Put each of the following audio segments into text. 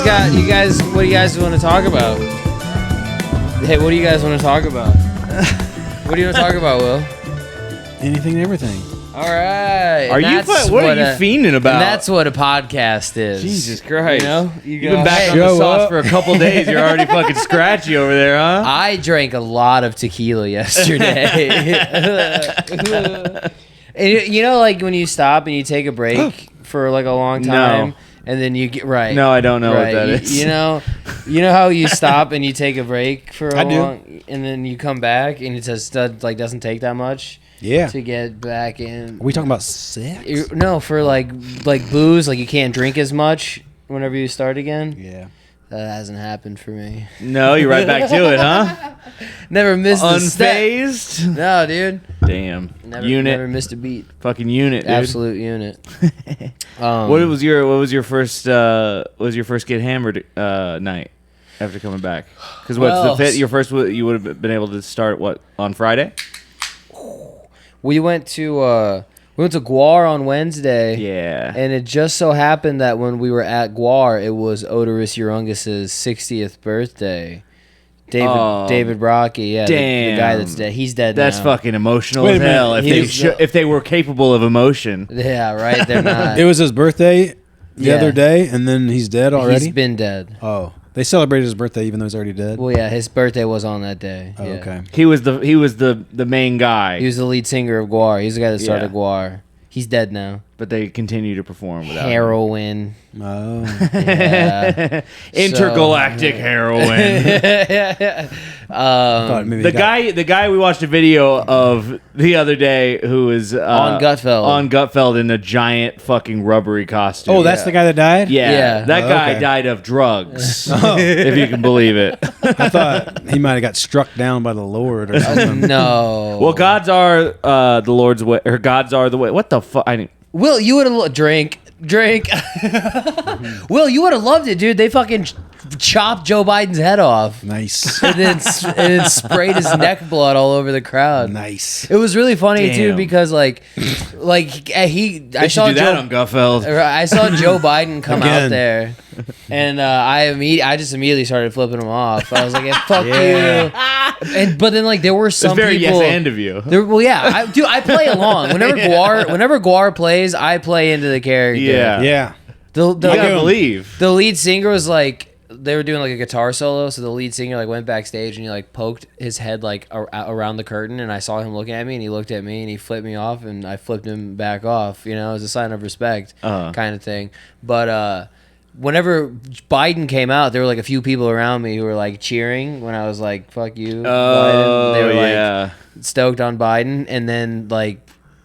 guys, what do you guys want to talk about? Hey, what do you guys want to talk about? What do you want to talk about, Will? Anything and everything. All right. What are you fiending about? And that's what a podcast is. Jesus Christ. You know? You've been back on the sauce for a couple days. You're already fucking scratchy over there, huh? I drank a lot of tequila yesterday. And you know, like when you stop and you take a break for like a long time, No. and then you get right. No, I don't know what that is. You know how you stop and you take a break for a long, and then you come back and it says like doesn't take that much. Yeah. To get back in. Are we talking about sex? No, for like booze, like you can't drink as much whenever you start again. Yeah. That hasn't happened for me. No, you're right back to it, huh? Never missed a step. Unfazed? No, dude. Damn. Never missed a beat. Fucking unit, dude. Absolute unit. What was your first get hammered night after coming back? Because your first you would have been able to start on Friday? We went to GWAR on Wednesday. Yeah. And it just so happened that when we were at GWAR, it was Odorous Urungus's 60th birthday. David Brocky, yeah, the guy that's dead. He's dead now. That's fucking emotional as hell. If they were capable of emotion. Yeah, right. They're not. It was his birthday the other day, and then he's dead already? He's been dead. Oh. They celebrated his birthday even though he's already dead? Well, yeah, his birthday was on that day. Oh, yeah. okay. He was the main guy. He was the lead singer of GWAR. He's the guy that started GWAR. He's dead now. But they continue to perform without heroin. Oh. Yeah. Intergalactic heroin. The guy we watched a video of the other day who was on Gutfeld in a giant fucking rubbery costume. Oh, that's the guy that died? Yeah. That guy died of drugs. If you can believe it. I thought he might have got struck down by the Lord or something. No. Well, gods are the Lord's way, or gods are the way. What the fuck? Will, you would have drink. Will, you would have loved it, dude. They fucking chopped Joe Biden's head off. Nice. And then sprayed his neck blood all over the crowd. Nice. It was really funny too Damn. because I saw that on Gutfeld. I saw Joe Biden come out there, and I just immediately started flipping him off. I was like, "Fuck you!" But then there were some it's very people. yes and of you. I play along. Whenever GWAR plays, I play into the character. Yeah. I gotta believe the lead singer was like. They were doing like a guitar solo, so the lead singer went backstage and he poked his head around the curtain, and I saw him looking at me, and he looked at me and he flipped me off, and I flipped him back off, as a sign of respect, kind of thing. But whenever Biden came out, there were a few people around me who were cheering when I was like, "Fuck you, Biden." They were stoked on Biden, and then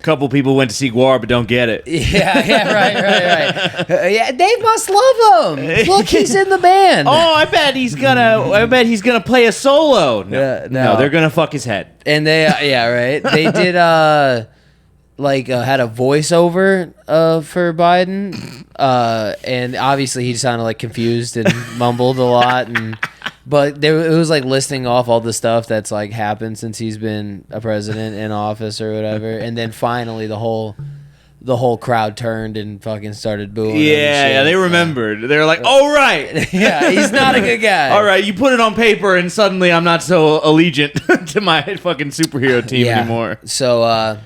couple people went to see GWAR but don't get it. Yeah, right. Yeah, they must love him. Look, he's in the band. Oh, I bet he's gonna play a solo. No, they're gonna fuck his head. And they, right. They did had a voiceover for Biden, and obviously he sounded confused and mumbled a lot, but it was listing off all the stuff that's happened since he's been a president in office or whatever, and then finally the whole crowd turned and fucking started booing. Yeah, they remembered. They're like, "Oh right, yeah, he's not a good guy." All right, you put it on paper, and suddenly I'm not so allegiant to my fucking superhero team anymore. So,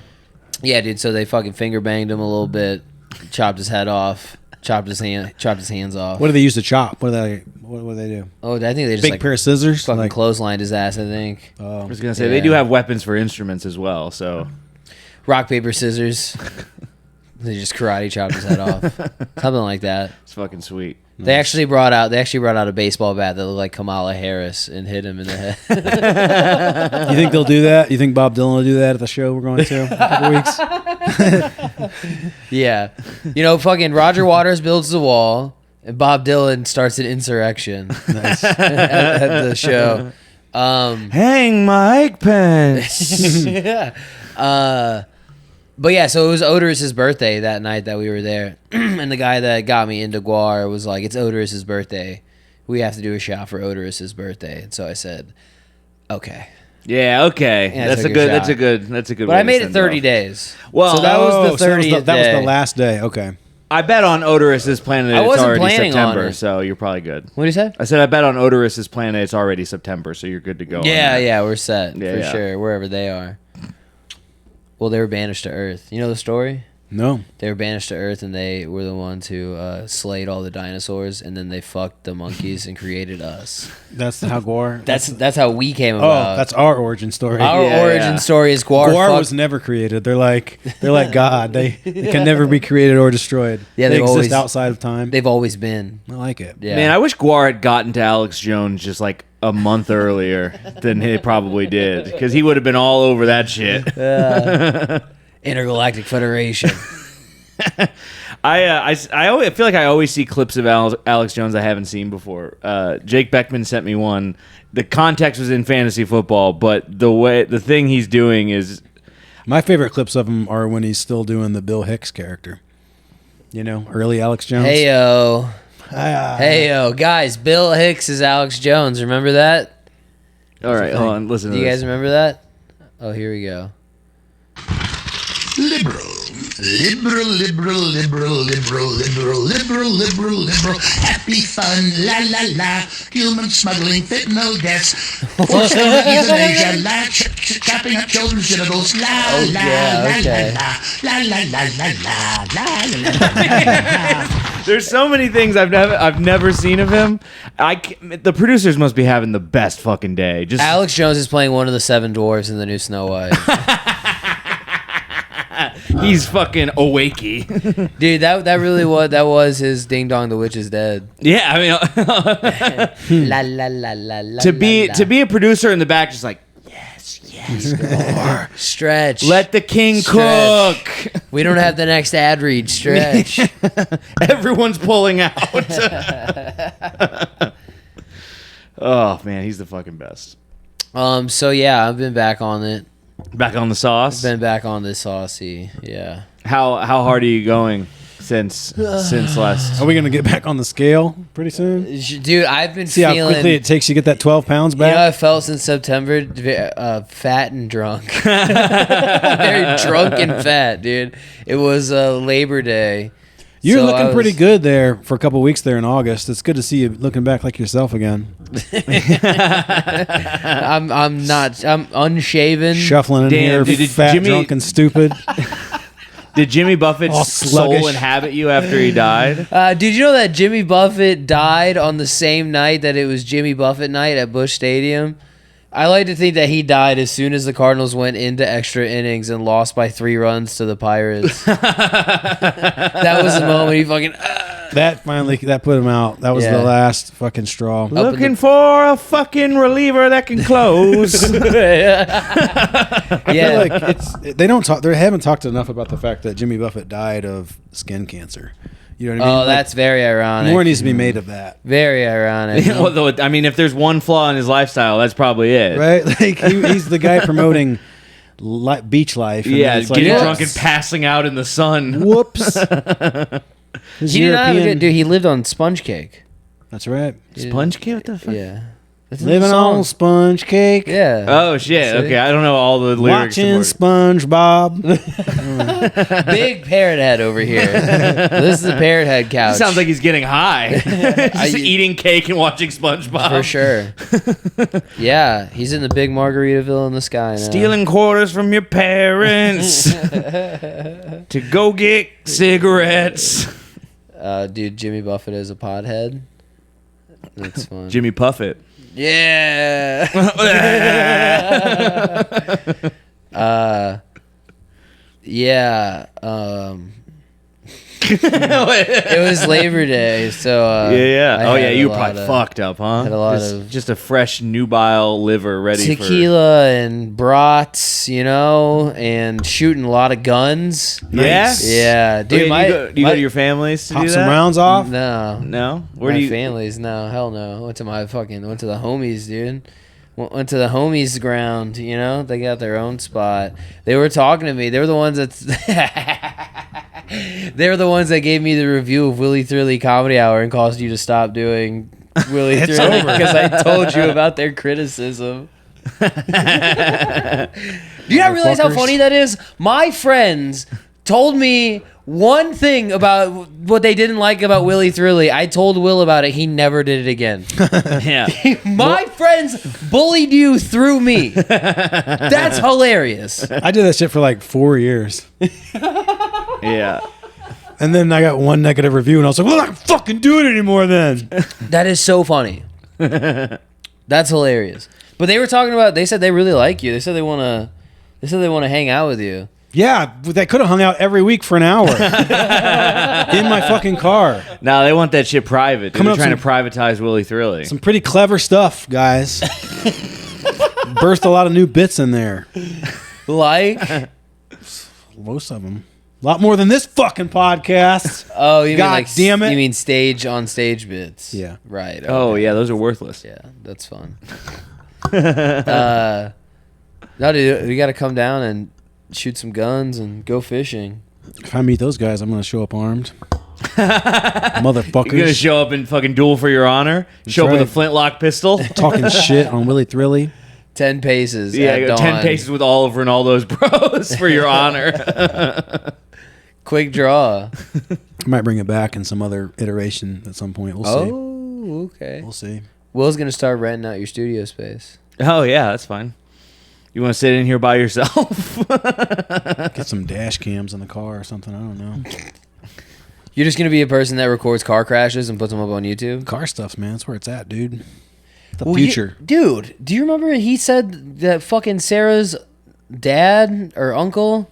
yeah, dude. So they fucking finger banged him a little bit, chopped his head off. Chopped his hands off. What do they use to chop? What do they do? Oh, I think they just big pair of scissors. Fucking clotheslined his ass. I think. I was gonna say they do have weapons for instruments as well. So rock paper scissors. They just karate chopped his head off. Something like that. It's fucking sweet. They actually brought out a baseball bat that looked like Kamala Harris and hit him in the head. You think they'll do that? You think Bob Dylan will do that at the show we're going to in a couple weeks? Yeah. Fucking Roger Waters builds the wall, and Bob Dylan starts an insurrection. Nice. at the show. Hang Mike Pence. Yeah. But yeah, so it was Odorous's birthday that night that we were there. And the guy that got me into GWAR was like, "It's Odorous's birthday. We have to do a shot for Odorous's birthday." And so I said, "Okay." Yeah, okay. Yeah, that's a good But way I made to it send 30 off. days. Well, so that was the 30th that was day. the last day. Okay. I bet on Odorous' planet I it's wasn't already planning on September, it. so you're probably good. What do you say? I said I bet on Odorous' planet it's already September, so you're good to go. on Yeah, that. yeah, we're set Yeah, for yeah. sure. Wherever they are. Well, they were banished to Earth. You know the story? No. They were banished to Earth, and they were the ones who slayed all the dinosaurs, and then they fucked the monkeys and created us. That's how GWAR. That's how we came about. Oh, that's our origin story. Our Yeah, origin yeah. story is GWAR. GWAR fucked- was never created. They're like God. They can never be created or destroyed. Yeah, they they've exist always- outside of time. They've always been. I like it. Yeah. Man, I wish GWAR had gotten to Alex Jones just like a month earlier than he probably did, because he would have been all over that shit. Intergalactic Federation. I feel like I always see clips of Alex Jones I haven't seen before. Jake Beckman sent me one. The context was in fantasy football, but the thing he's doing is My favorite clips of him are when he's still doing the Bill Hicks character. You know, early Alex Jones. Heyo. Ah. Heyo. Guys, Bill Hicks is Alex Jones. Remember that? all right. Hold on, listen Do to you this. guys remember that? Oh, here we go. Liberal. Liberal, liberal, liberal, liberal, liberal, liberal, liberal, liberal, happy fun, la la la, human smuggling, fit no deaths, forced euthanasia, chopping up children's genitals, la la yeah, okay. la la la la la la la. There's so many things I've never seen of him. The producers must be having the best fucking day. Just Alex Jones is playing one of the 7 dwarves in the new Snow White. he's fucking awakey. Dude, that really was his Ding Dong the Witch is Dead. Yeah, I mean, La la la la la. to be la, to be a producer in the back, just like stretch. let the king Stretch. cook. We don't have the next ad read. Stretch. Everyone's pulling out. Oh man, he's the fucking best. So yeah, I've been back on it. Back on the sauce. Been back on this saucy. Yeah. How hard are you going since last? Are we going to get back on the scale pretty soon? Dude, I've been See how feeling. quickly it takes you to get that 12 pounds You know, back? I felt since September, fat and drunk. Very drunk and fat, dude. It was Labor Day. You're So looking I pretty was- good there for a couple weeks there in August. It's good to see you looking back like yourself again. I'm unshaven. Shuffling in Damn, here, dude, did fat, Jimmy- drunk, and stupid. Did Jimmy Buffett's All soul sluggish. inhabit you after he died? Did you know that Jimmy Buffett died on the same night that it was Jimmy Buffett night at Busch Stadium? I like to think that he died as soon as the Cardinals went into extra innings and lost by 3 runs to the Pirates. That was the moment he fucking... That put him out. That was Yeah. the last fucking straw. in Looking the- for a fucking reliever that can close. I feel Yeah. like they don't talk. They haven't talked enough about the fact that Jimmy Buffett died of skin cancer. You know what I mean? Oh, Like, that's very ironic. more needs to be made of that, Very ironic. Well, though, I mean, if there's one flaw in his lifestyle, that's probably it. right? Like he's the guy promoting beach life. and Yeah, then it's like, getting whoops. drunk and passing out in the sun. Whoops. His He did not have a European- good... Dude, he lived on sponge cake. That's right. Sponge cake? What the fuck? Yeah. That's in the Living song. on sponge cake. Yeah. Oh, shit. See? Okay, I don't know all the lyrics. Watching SpongeBob. Big parrot head over here. This is the parrot head couch. Sounds like he's getting high. Just I- eating cake and watching SpongeBob. For sure. Yeah, he's in the big Margaritaville in the sky now. Stealing quarters from your parents to go get cigarettes. Dude, Jimmy Buffett is a pothead. That's fun. Jimmy Puffett. Yeah. Yeah. It was Labor Day, so Yeah. I Oh, had yeah. a You were lot probably of fucked up, huh? had a lot of- just a fresh nubile liver ready for. tequila and brats, you know, and shooting a lot of guns. Yeah? Yeah, dude. Okay, my, do you go to your families to Pop do some that? rounds off. no, No. Where my do you? families? No, hell no. Went to the homies, dude. Went to the homies' ground. You know, they got their own spot. They were talking to me. They were the ones that. They were the ones that gave me the review of Willy Thrilly Comedy Hour and caused you to stop doing Willy Thrilly because I told you about their criticism. Do you not realize how Motherfuckers. funny that is? My friends told me one thing about what they didn't like about Willie Thrilly. I told Will about it. He never did it again. Yeah. My friends bullied you through me. That's hilarious. I did that shit for like 4 years. Yeah. And then I got one negative review, and I was like, well, I don't fucking do it anymore then. That is so funny. That's hilarious. But they were talking about, they said they really like you. They said they want to hang out with you. Yeah, but they could have hung out every week for an hour in my fucking car. No, they want that shit private. They're Coming up trying to some- privatize Willie Thrilly. Some pretty clever stuff, guys. Burst a lot of new bits in there. Like? Most of them. A lot more than this fucking podcast. Oh, you God mean like damn it. You mean stage on stage bits? Yeah. Right. Oh, okay. yeah, those are worthless. Yeah, that's fun. No, dude, we got to come down and shoot some guns and go fishing. If I meet those guys, I'm going to show up armed. Motherfuckers. You're going to show up and fucking duel for your honor? Show up with a right. flintlock pistol? Talking shit on Willie Thrilly. 10 paces. Yeah, at go dawn. 10 paces with all of Ronaldo's bros for your honor. Quick draw. I might bring it back in some other iteration at some point. We'll see. Oh, okay. We'll see. Will's going to start renting out your studio space. Oh, yeah, that's fine. You want to sit in here by yourself? Get some dash cams in the car or something. I don't know. You're just going to be a person that records car crashes and puts them up on YouTube? Car stuff, man. That's where it's at, dude. The Well, future. Dude, do you remember he said that fucking Sarah's dad or uncle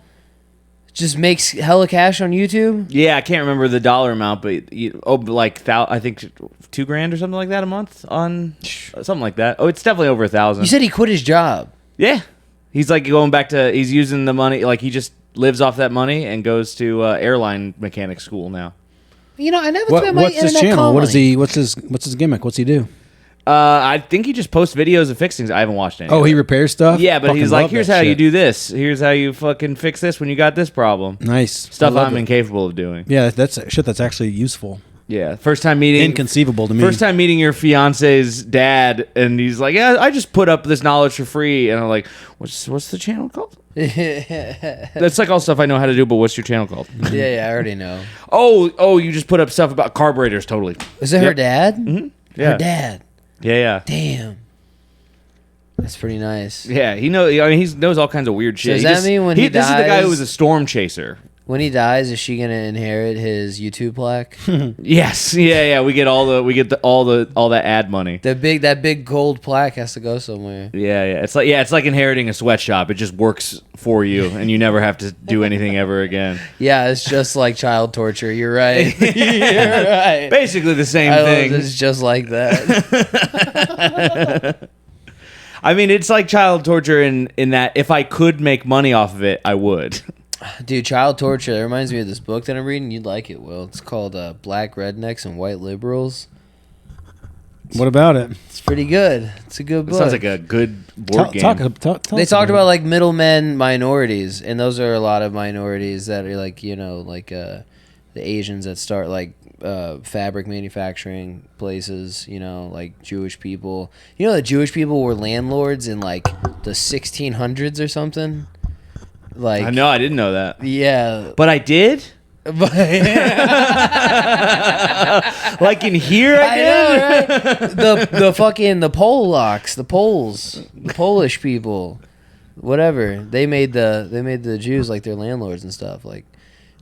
just makes hella cash on YouTube? Yeah, I can't remember the dollar amount, but I think $2,000 or something like that a month on something like that. Oh, it's definitely over 1,000. You said he quit his job. Yeah, he's like going back to. He's using the money, like he just lives off that money and goes to airline mechanic school now. You know, I never spent my What's his internet channel? call What is money. he? What's his gimmick? What's he do? I think he just posts videos of fixings. I haven't watched any. Oh, of he it. repairs stuff. Yeah, but Fucking he's like, love here's that how you shit. do this. Here's how you fucking fix this when you got this problem. Nice Stuff I love I'm it. incapable of doing. Yeah, that's shit. That's actually useful. Yeah, first time meeting. Inconceivable to me. First time meeting your fiance's dad, and he's like, "Yeah, I just put up this knowledge for free." And I'm like, "What's the channel called?" That's like all stuff I know how to do, but what's your channel called? Yeah, I already know. Oh, you just put up stuff about carburetors. Totally. Is it her Yep. dad? Mm-hmm. Yeah. Her dad. Yeah. Damn. That's pretty nice. Yeah, he knows. I mean, he knows all kinds of weird shit. does that mean when he this is the guy who dies- was a storm chaser. When he dies, is she gonna inherit his YouTube plaque? Yes, yeah. We get all that ad money. that big gold plaque has to go somewhere. Yeah. It's like inheriting a sweatshop. It just works for you, and you never have to do anything ever again. Yeah, it's just like child torture. You're right. You're right. Basically the same I thing. love this just like that. I mean, it's like child torture in that if I could make money off of it, I would. Dude, child torture. That reminds me of this book that I'm reading. You'd like it, Will. It's called Black Rednecks and White Liberals. What about it? It's pretty good. It's a good It book. sounds like a good board game. Tell They us talked it. about like middlemen minorities, and those are a lot of minorities that are like, you know, like the Asians that start like fabric manufacturing places, you know, like Jewish people. You know, the Jewish people were landlords in like the 1600s or something. Like, I know, I didn't know that. yeah. But I did? But Like in here, I I did? know, right? The fucking the Polacks, the Poles, the Polish people, whatever. They made the Jews like their landlords and stuff. Like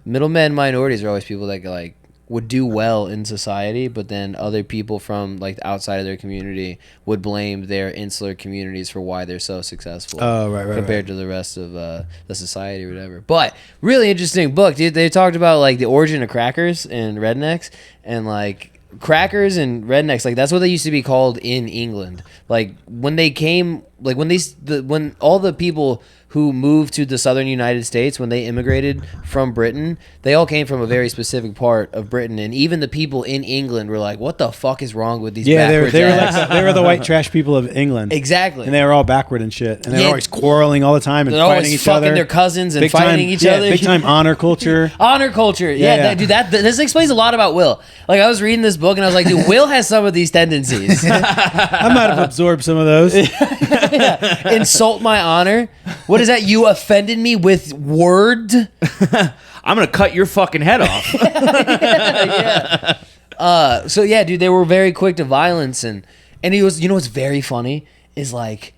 middlemen, minorities are always people that like would do well in society, but then other people from like outside of their community would blame their insular communities for why they're so successful. Oh, right, compared to the rest of the society or whatever. But really interesting book, dude. They talked about like the origin of crackers and rednecks, and like crackers and rednecks, like that's what they used to be called in England. Like when they came, like when all the people who moved to the southern United States, when they immigrated from Britain, they all came from a very specific part of Britain, and even the people in England were like, "What the fuck is wrong with these?" Yeah, backwards they were ass?" like they were the white trash people of England. Exactly. And they were all backward and shit. And they were Yeah. always quarreling all the time and They're fighting always each fucking other. their cousins and Big fighting time, each yeah, other. Big time honor culture. Honor culture. Yeah, Yeah. dude, this explains a lot about Will. Like, I was reading this book and I was like, dude, Will has some of these tendencies. I might have absorbed some of those. Insult my honor. What is that? You offended me with word? I'm gonna cut your fucking head off. So yeah, dude, they were very quick to violence, and he was. You know what's very funny is like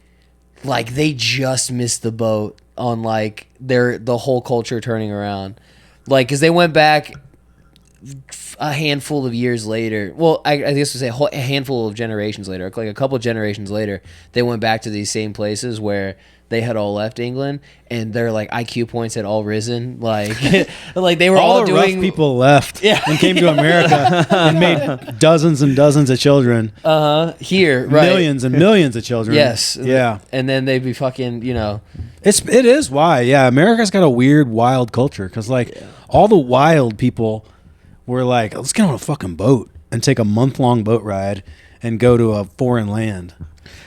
they just missed the boat on like the whole culture turning around, like because they went back a handful of years later. Well, I guess to say a handful of generations later, like a couple of generations later, they went back to these same places where they had all left England, and their like IQ points had all risen. Like, like they were all the doing. rough people left and came to America and made dozens and dozens of children. Here, right? Millions and millions of children. Yes. Yeah. And then they'd be fucking, It is why. Yeah, America's got a weird, wild culture because like all the wild people were like, let's get on a fucking boat and take a month-long boat ride and go to a foreign land.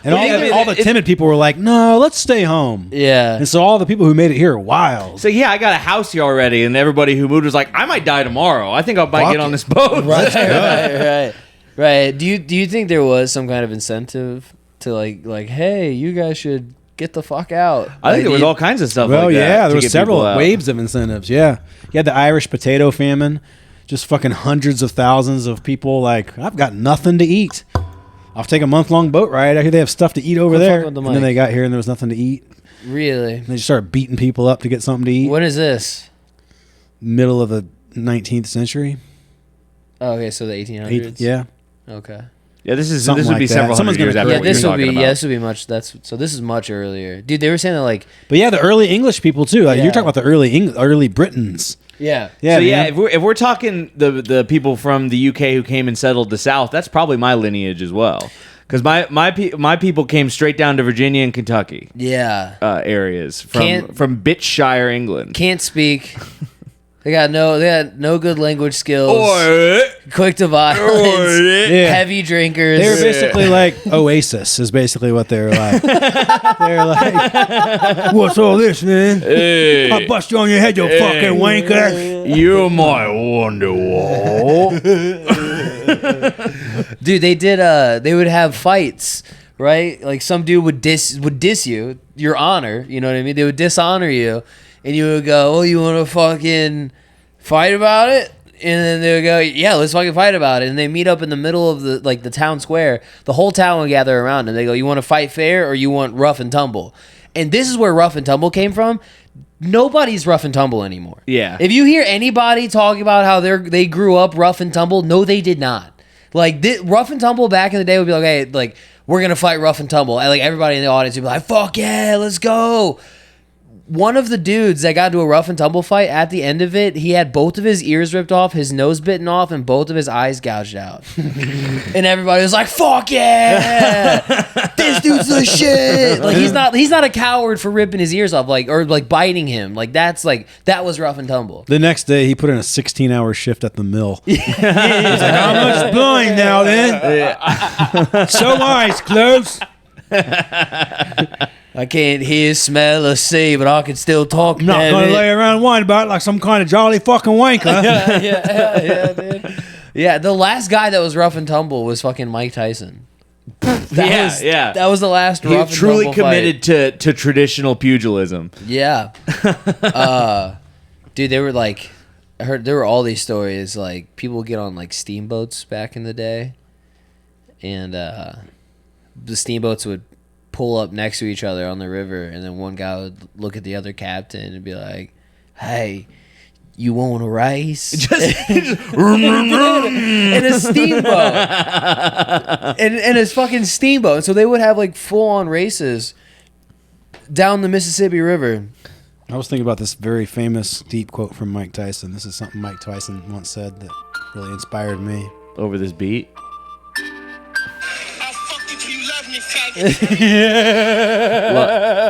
And all the timid people were like, no, let's stay home. Yeah. And so all the people who made it here are wild. So yeah, I got a house here already, and everybody who moved was like, I might die tomorrow. I think I might get on this boat. Right. Do you think there was some kind of incentive to like, hey, you guys should get the fuck out? I think there was all kinds of stuff. Well, like that yeah, to there was get several people out. waves of incentives. Yeah. You had the Irish potato famine, just fucking hundreds of thousands of people like, I've got nothing to eat. I'll take a month-long boat ride. I hear they have stuff to eat over there. And then they got here and there was nothing to eat. Really? And they just started beating people up to get something to eat. When is this? Middle of the 19th century. Oh, okay, so the 1800s. Yeah. Okay. Yeah, this Something would like be that. several Someone's hundred years gonna after correct what This you're would be talking about. this would be much. So this is much earlier, dude. They were saying that like. But yeah, the early English people too. Like, Yeah. You're talking about the early Britons. Yeah. Yeah. So yeah, man. if we're talking the people from the UK who came and settled the South, that's probably my lineage as well. Because my people came straight down to Virginia and Kentucky Yeah. areas from Bitshire, England. Can't speak. They got no good language skills. Quick to violence. Yeah. Heavy drinkers. They were basically like Oasis is basically what they were like. They're like, what's all this, man? Hey, I'll bust you on your head, you fucking wanker. you're my Wonderwall. Dude, they did. They would have fights, right? Like some dude would diss you, your honor. You know what I mean? They would dishonor you, and you would go, "Oh, you want to fucking fight about it?" And then they would go, "Yeah, let's fucking fight about it." And they meet up in the middle of the town square. The whole town would gather around, and they go, "You want to fight fair, or you want rough and tumble?" And this is where rough and tumble came from. Nobody's rough and tumble anymore. Yeah. If you hear anybody talking about how they grew up rough and tumble, no, they did not. Like rough and tumble back in the day would be like, hey, like we're gonna fight rough and tumble, and like everybody in the audience would be like, fuck yeah, let's go. One of the dudes that got into a rough and tumble fight, at the end of it, he had both of his ears ripped off, his nose bitten off, and both of his eyes gouged out. And everybody was like, fuck yeah, this dude's the shit. Like he's not a coward for ripping his ears off, like or like biting him. Like that was rough and tumble. The next day, he put in a 16-hour shift at the mill. He's like, I'm much blind now, then. So eyes close. I can't hear, smell, or see, but I can still talk. I'm not going to lay around and whine about it like some kind of jolly fucking wanker. yeah, dude. Yeah, the last guy that was rough and tumble was fucking Mike Tyson. That was the last He rough was truly and tumble committed to traditional pugilism. fight. Yeah. Dude, they were like, I heard there were all these stories, like people would get on like steamboats back in the day, and the steamboats would pull up next to each other on the river, and then one guy would look at the other captain and be like, hey, you want a race? In a steamboat. And it's fucking steamboat. So they would have like full-on races down the Mississippi River. I was thinking about this very famous deep quote from Mike Tyson. This is something Mike Tyson once said that really inspired me. Over this beat. Well,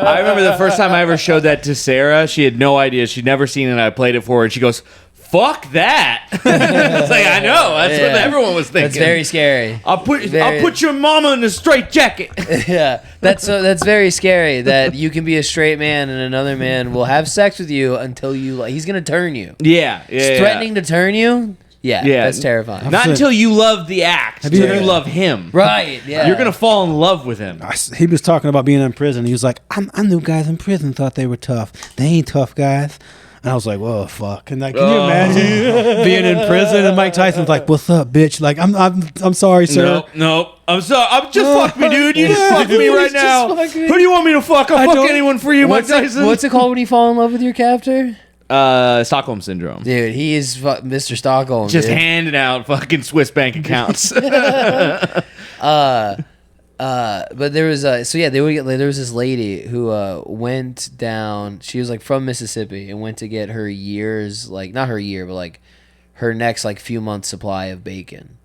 I remember the first time I ever showed that to Sarah. She had no idea. She'd never seen it. I played it for her, and she goes, "Fuck that!" It's like, I know. That's what everyone was thinking. That's very scary. I'll put your mama in a straight jacket. Yeah, that's very scary. That you can be a straight man and another man will have sex with you until he's gonna turn you. Yeah, He's threatening to turn you. Yeah, that's terrifying. Not until you love the act. Until you love him. Right, yeah. You're going to fall in love with him. He was talking about being in prison. He was like, I knew guys in prison thought they were tough. They ain't tough guys. And I was like, whoa, fuck. And like, can you imagine being in prison and Mike Tyson's like, what's up, bitch? Like, I'm sorry, sir. No. I'm sorry. Just fuck me, dude. You just fuck me right now. Who do you want me to fuck? I'll fuck anyone for you, Mike Tyson. What's it called when you fall in love with your captor? Stockholm Syndrome. Dude, he is Mr. Stockholm. Just dude. handing out fucking Swiss bank accounts. But there was there was this lady who went down. She was like from Mississippi and went to get her year's, like, not her year, but like her next like few months supply of bacon.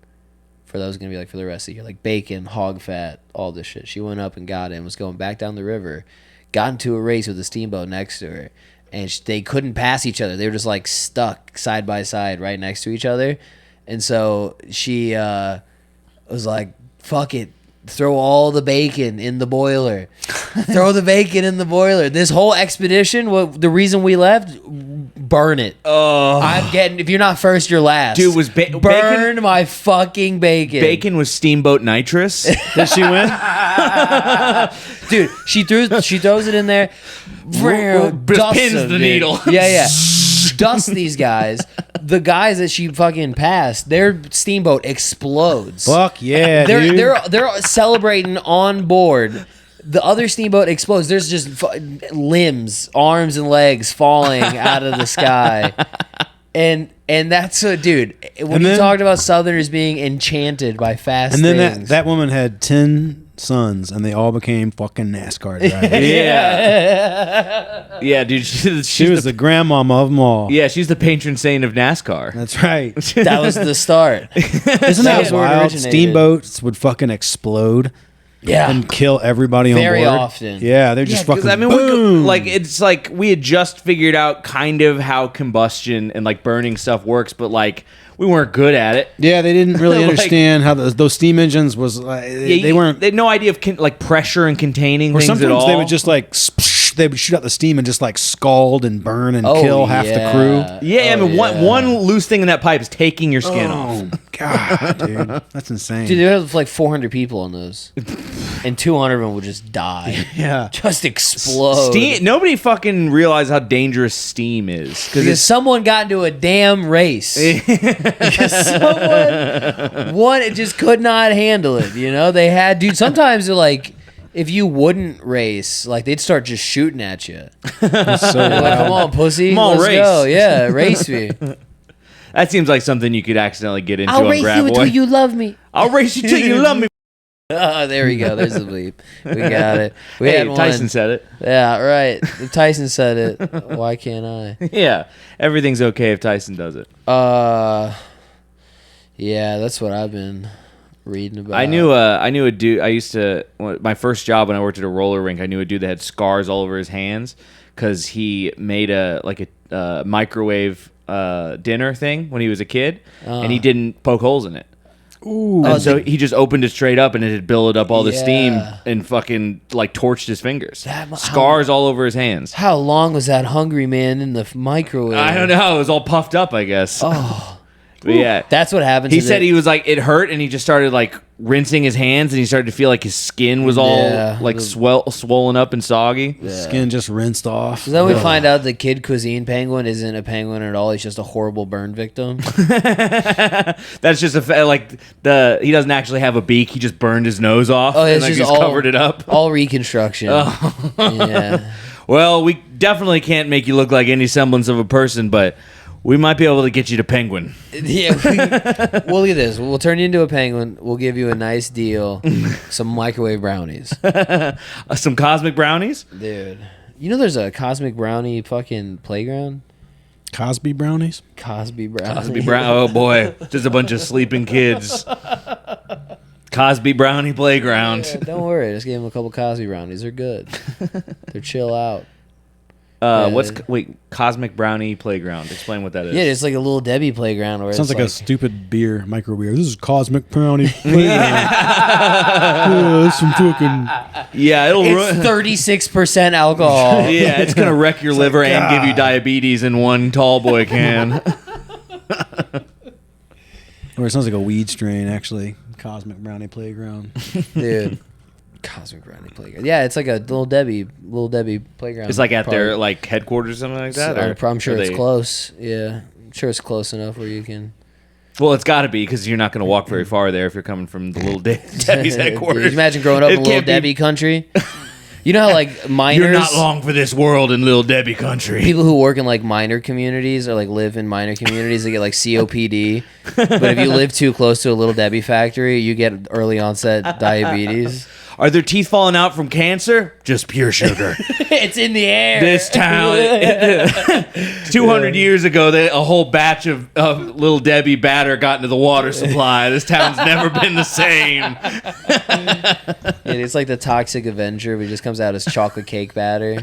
For that was gonna be like for the rest of the year, like bacon, hog fat, all this shit. She went up and got it and was going back down the river, got into a race with a steamboat next to her, and they couldn't pass each other. They were just like stuck side by side right next to each other, and so she was like, "Fuck it." Throw all the bacon in the boiler. Throw the bacon in the boiler. This whole expedition, the reason we left, burn it. Oh, I'm getting. If you're not first, you're last. dude, was burn bacon? My fucking bacon. Bacon was steamboat nitrous. Did she win? Dude, she throws it in there. Just pins the dude. needle. Yeah. Dust these guys. The guys that she fucking passed, their steamboat explodes. Fuck yeah, dude. They're celebrating on board. The other steamboat explodes. There's just limbs, arms, and legs falling out of the sky. And that's a dude. When you talked about Southerners being enchanted by fast and then things. that woman had 10 sons, and they all became fucking NASCAR drivers. Yeah, dude. She was the grandmama of them all. Yeah, she's the patron saint of NASCAR. That's right. That was the start. Isn't that where it wild? originated. Steamboats would fucking explode. Yeah. And kill everybody on board. Very often. Yeah, they're just fucking. I mean, boom. it's like we had just figured out kind of how combustion and like burning stuff works, but like we weren't good at it. Yeah, they didn't really Like- understand how those steam engines was. They weren't. They had no idea of like pressure and containing Or things sometimes at all. they would just like they would shoot out the steam and just like scald and burn and Oh, kill half the crew. Yeah, I mean, yeah. one loose thing in that pipe is taking your skin off. Oh God, dude, that's insane. Dude, there was like 400 people on those, and 200 of them would just die. Yeah. Just explode. Steam. Nobody fucking realized how dangerous steam is Because someone got into a damn race. Because one, it just could not handle it. You know, they had, dude. Sometimes they're like, if you wouldn't race, like they'd start just shooting at you. That's so They're like, come on, pussy, Come on, let's race." go. Yeah, race me. that seems like something you could accidentally get into I'll on race you Grab until Boy. you love me. I'll race you till you love me. Oh, there we go. There's the bleep. We got it. We Hey, had one. Tyson said it. Yeah, right. Tyson said it. Why can't I? Yeah, everything's okay if Tyson does it. Yeah, that's what I've been reading about. I knew a dude. I used to my first job when I worked at a roller rink. I knew a dude that had scars all over his hands because he made a microwave dinner thing when he was a kid, and he didn't poke holes in it. Ooh. And so he just opened it straight up, and it had built up all the steam Yeah. and fucking like torched his fingers. That mu- Scars all over his hands. How long was that hungry man in the microwave? I don't know. It was all puffed up, I guess. Oh, But yeah. that's what happens. He said he was like, it hurt, and he just started like rinsing his hands, and he started to feel like his skin was all Yeah. like swollen up and soggy. Skin just rinsed off. So then we find out the Kid Cuisine penguin isn't a penguin at all. He's just a horrible burn victim. That's just he doesn't actually have a beak. He just burned his nose off Oh, and it's like just just all covered it up. All reconstruction. Yeah. Well, we definitely can't make you look like any semblance of a person, but we might be able to get you to penguin. Yeah. We'll look at this. We'll turn you into a penguin. We'll give you a nice deal. Some microwave brownies. Some cosmic brownies. Dude. You know there's a cosmic brownie fucking playground? Cosby brownies. Cosby brownie. Cosby Brown. Oh boy, just a bunch of sleeping kids. Cosby Brownie Playground. Yeah, don't worry. Just give them a couple Cosby brownies. They're good. They're chill out. Cosmic Brownie Playground. Explain what that is. Yeah, it's like a little Debbie playground where Sounds it's like a stupid beer, micro beer. This is Cosmic Brownie. yeah, that's some fucking. Yeah, it'll it's ruin. 36% alcohol. Yeah, it's gonna wreck your liver and give you diabetes in one tall boy can. Or it sounds like a weed strain, actually. Cosmic Brownie Playground. Dude. Cosmic Brownie Playground. Yeah, it's like a Little Debbie playground. It's like at probably. their like headquarters or something like that. I'm sure are it's they- close. Yeah, I'm sure it's close enough where you can. Well, it's got to be because you're not going to walk very far there if you're coming from the Little Debbie's headquarters. Dude, imagine growing up It in Little can't be- Debbie country. You know how like miners, You're not long for this world in Little Debbie country. people who work in like minor communities or like live in minor communities, they get like COPD. But if you live too close to a Little Debbie factory, you get early onset diabetes. Are their teeth falling out from cancer? Just pure sugar. It's in the air. This town, 200 years ago, a whole batch of Little Debbie batter got into the water supply. This town's never been the same. It's like the Toxic Avenger, but he just comes out as chocolate cake batter.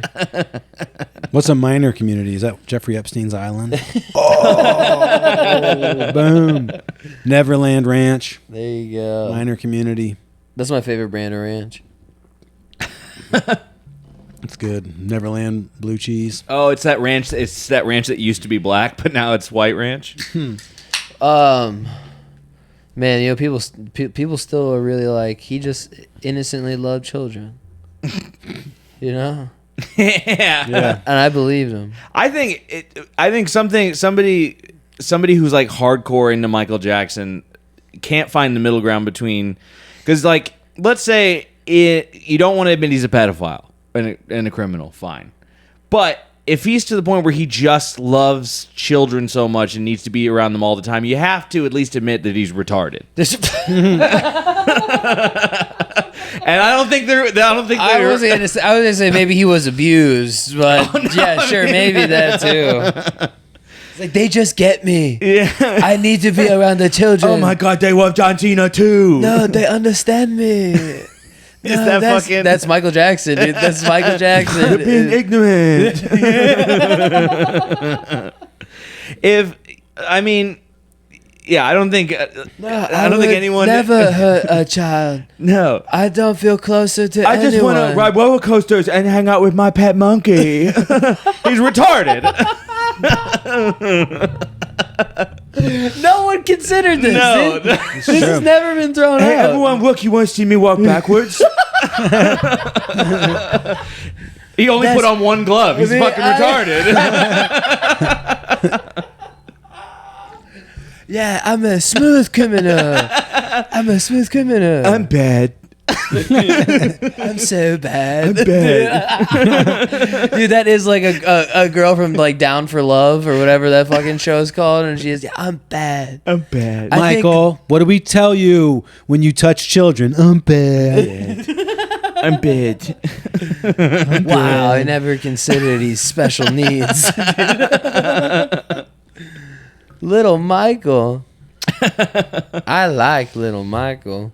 What's a minor community? Is that Jeffrey Epstein's island? Oh, boom. Neverland Ranch, There you go. minor community. That's my favorite brand of ranch. It's good. Neverland blue cheese. Oh, it's that ranch. It's that ranch that used to be black, but now it's white ranch. Man, you know, people still are really like, he just innocently loved children. You know? Yeah. And I believed him. I think somebody who's like hardcore into Michael Jackson can't find the middle ground between, because like, let's say you don't want to admit he's a pedophile and a criminal, fine, but if he's to the point where he just loves children so much and needs to be around them all the time, you have to at least admit that he's retarded. And I don't think they're. I was gonna say maybe he was abused, but yeah, sure, maybe that too. It's like, they just get me. Yeah. I need to be around the children. Oh my God, they love John Cena too. No, they understand me. That's Michael Jackson, dude. That's Michael Jackson. being ignorant. I don't think. I don't think anyone never hurt a child. No. I don't feel closer to I just want to ride roller coasters and hang out with my pet monkey. He's retarded. No one considered this. No. dude. This has never been thrown Hey, out. everyone, look, you want to see me walk backwards? He only put on one glove. He's fucking retarded. Yeah, I'm a smooth criminal. I'm a smooth criminal. I'm bad. I'm so bad. I'm bad. Dude, that is like a girl from like Down for Love or whatever that fucking show is called, and she is, I'm bad. I'm bad. I think- Michael, what do we tell you when you touch children? I'm bad. I'm bad. Wow, I never considered his special needs. Little Michael. I like Little Michael.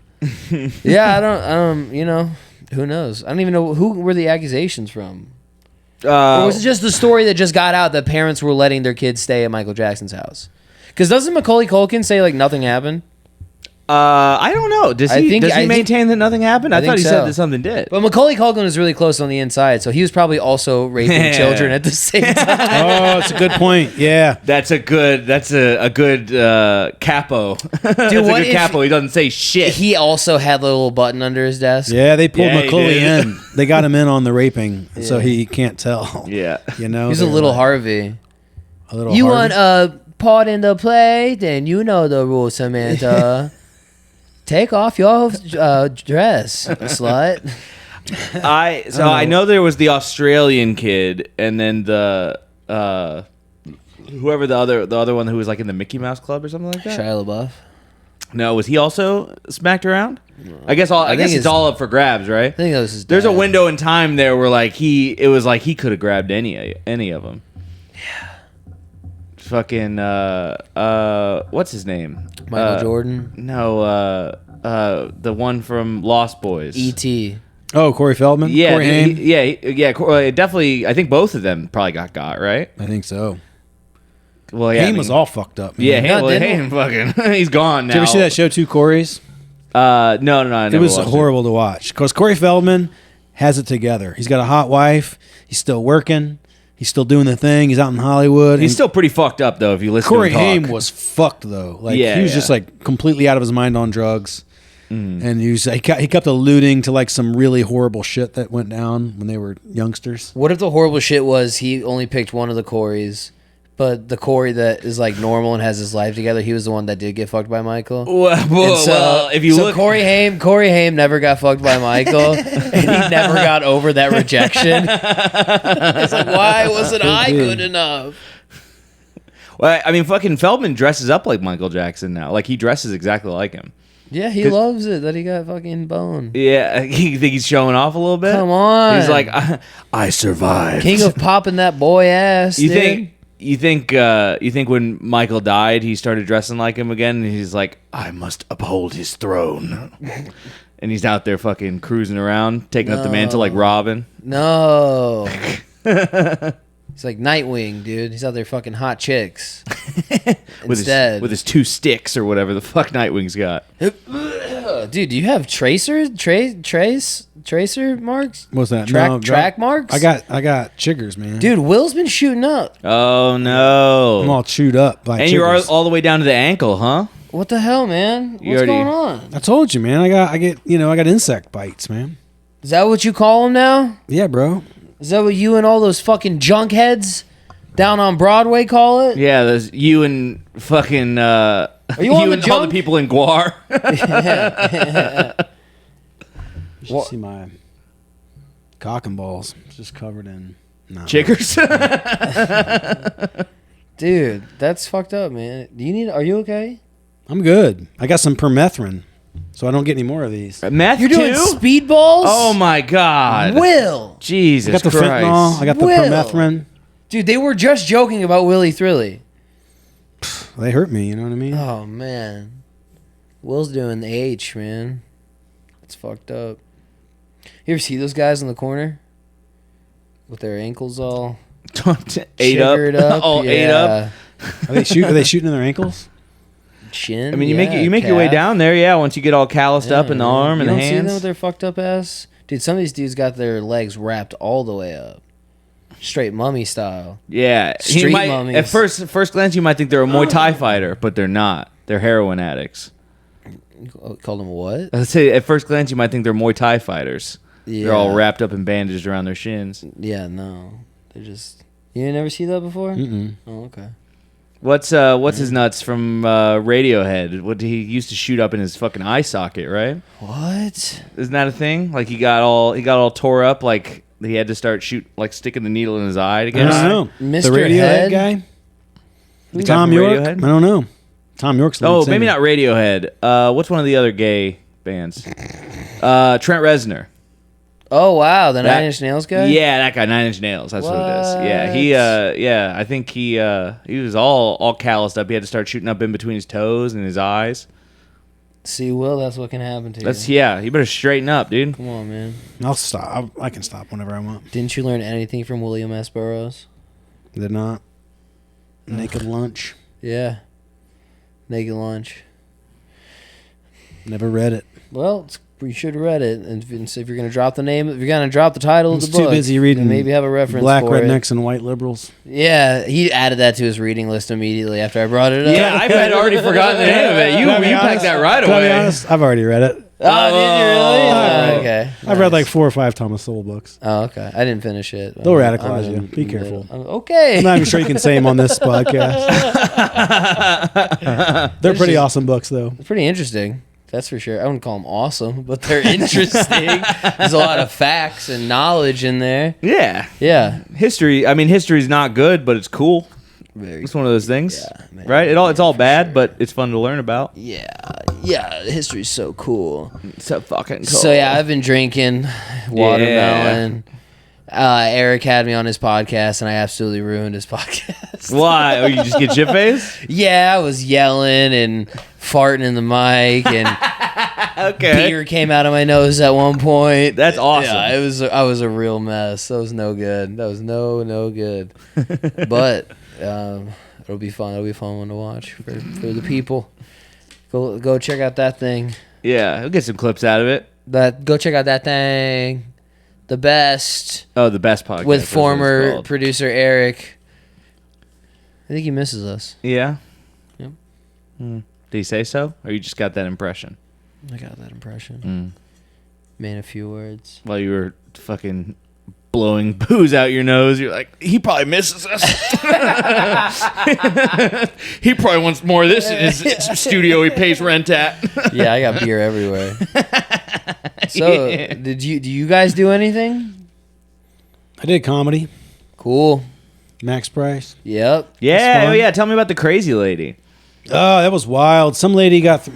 Yeah, I don't, you know, who knows? I don't even know who were the accusations from. Or was it just the story that just got out that parents were letting their kids stay at Michael Jackson's house? Because doesn't Macaulay Culkin say like nothing happened? I don't know. Does he maintain that nothing happened? I thought he so. said that something did. But Macaulay Culkin was really close on the inside, so he was probably also raping children at the same time. Oh, it's a good point. Yeah. That's a good capo. Dude, that's a what good if capo. He doesn't say shit. He also had a little button under his desk. Yeah, they pulled Yeah, he Macaulay did. in. They got him in on the raping, so he can't tell. Yeah. You know? He's a They're little like, Harvey. A little You Harvey. want a part in the play? Then you know the rules, Samantha. Take off your dress, slut. I know there was the Australian kid, and then the whoever the other one who was like in the Mickey Mouse Club or something like that. Shia LaBeouf. No, was he also smacked around? I guess think it's all up for grabs, right? I think that was his There's a dad. window in time there where like it was like he could have grabbed any of them. Yeah. Fucking what's his name? Michael Jordan. No, the one from Lost Boys. E.T. Oh, Corey Feldman? Yeah, Corey Haim? definitely. I think both of them probably got right. I think so. Well, yeah, Haim was all fucked up. Man. Yeah, No, Haim fucking. He's gone now. Did you ever see that show, Two Corys? No, I never It was watched horrible to watch because Corey Feldman has it together. He's got a hot wife. He's still working. He's still doing the thing. He's out in Hollywood. He's and still pretty fucked up though. If you listen Corey to him Haim talk. was fucked though. Like Yeah, he was yeah. just like completely out of his mind on drugs. and he kept alluding to like some really horrible shit that went down when they were youngsters. What if the horrible shit was he only picked one of the Corys, but the Corey that is like normal and has his life together, he was the one that did get fucked by Michael? Well, if you look, Corey Haim never got fucked by Michael, and he never got over that rejection. It's like, why wasn't I good enough? well, I mean, fucking Feldman dresses up like Michael Jackson now. Like he dresses exactly like him. Yeah, he loves it that he got fucking boned. Yeah, you think he's showing off a little bit? Come on. He's like, I survived. King of popping that boy ass. You dude. think when Michael died, he started dressing like him again, and he's like, I must uphold his throne, and he's out there fucking cruising around, taking up the mantle like Robin. No. He's like Nightwing, dude. He's out there fucking hot chicks. with his 2 sticks or whatever the fuck Nightwing's got. Dude, do you have tracer marks? What's that? Track marks? I got chiggers, man. Dude, Will's been shooting up. Oh no! I'm all chewed up by and chiggers. you're all the way down to the ankle, huh? What the hell, man? What's going on? I told you, man. I got insect bites, man. Is that what you call them now? Yeah, bro. Is that what you and all those fucking junk heads down on Broadway call it? Yeah, there's you and fucking Are you on the and all the junk? people in GWAR. You should see my cock and balls. It's just covered in Chiggers. Dude, that's fucked up, man. Are you okay? I'm good. I got some permethrin, so I don't get any more of these. Meth You're doing too? speedballs? Oh my god. Will. Jesus I got the Christ. fentanyl. I got the Will. permethrin. Dude, they were just joking about Willy Thrilly. They hurt me. You know what I mean? Oh, man. Will's doing the H, man. It's fucked up. You ever see those guys in the corner? With their ankles all ate up. All ate up. Are they shooting in their ankles? Chin. I mean, you make your way calf. down there, yeah. Once you get all calloused up in the arm and the You don't see them hands. with their fucked up ass? Dude, some of these dudes got their legs wrapped all the way up. Straight mummy style. Yeah, Street mummies. At first glance, you might think they're a Muay Thai fighter, but they're not. They're heroin addicts. You called them what? I'd say at first glance, you might think they're Muay Thai fighters. Yeah. They're all wrapped up and bandaged around their shins. Yeah, no. They're just... You never see that before? Mm-mm. Oh, okay. What's his nuts from Radiohead? What he used to shoot up in his fucking eye socket, right? What? Isn't that a thing? Like he got all tore up, like he had to start sticking the needle in his eye to I get don't it. know. Mr. The Radiohead Head? guy? The guy Tom from York? Radiohead? I don't know. Tom York's the lead Oh, singer. maybe not Radiohead. What's one of the other gay bands? Trent Reznor. Oh, wow. The That- Nine Inch Nails guy? Yeah, that guy, 9 Inch Nails. That's what it is. Yeah, What? I think he was all calloused up. He had to start shooting up in between his toes and his eyes. See, Will, that's what can happen to you. You better straighten up, dude. Come on, man. I'll stop. I can stop whenever I want. Didn't you learn anything from William S. Burroughs? Did not. Naked lunch. Yeah. Naked Lunch. Never read it. Well, you should have read it. And if you're going to drop the name, if you're going to drop the title of the Too book, busy reading then maybe have a reference Black for rednecks it. and white liberals. Yeah, he added that to his reading list immediately after I brought it up. Yeah, I had already forgotten the name of it. You packed that right Can I be away. honest? I've already read it. Oh, did you really? Oh. Okay. I've read like Nice. 4 or 5 Thomas Sowell books. Oh, okay. I didn't finish it. They'll I'm radicalize in you. the Be careful. Okay. I'm not even sure you can say them on this podcast. They're pretty awesome books, though. It's pretty interesting. That's for sure. I wouldn't call them awesome, but they're interesting. There's a lot of facts and knowledge in there. Yeah. Yeah. History's not good, but it's cool. Very. It's one of those things, Yeah, man. right? It's all bad, but it's fun to learn about. Yeah. Yeah. History's so cool. So fucking cool. So yeah, I've been drinking watermelon. Eric had me on his podcast, and I absolutely ruined his podcast. Why? Oh, you just get shit faced? Yeah, I was yelling and farting in the mic, and Okay. beer came out of my nose at one point. That's awesome. Yeah, I was a real mess. That was no good. That was no good. But it'll be fun. It'll be a fun one to watch for the people. Go check out that thing. Yeah, we'll get some clips out of it. Go check out that thing. The best Oh, the best podcast. with that's what it's former called. producer Eric. I think he misses us. Yeah. Yep. Did he say so? Or you just got that impression? I got that impression. Man, a few words. While you were fucking blowing booze out your nose, you're like, he probably misses us. He probably wants more of this in his studio he pays rent at. Yeah, I got beer everywhere. So, do you guys do anything? I did comedy. Cool. Max Price. Yep. Yeah, fun. oh yeah. Tell me about the crazy lady. Oh, that was wild. Some lady got...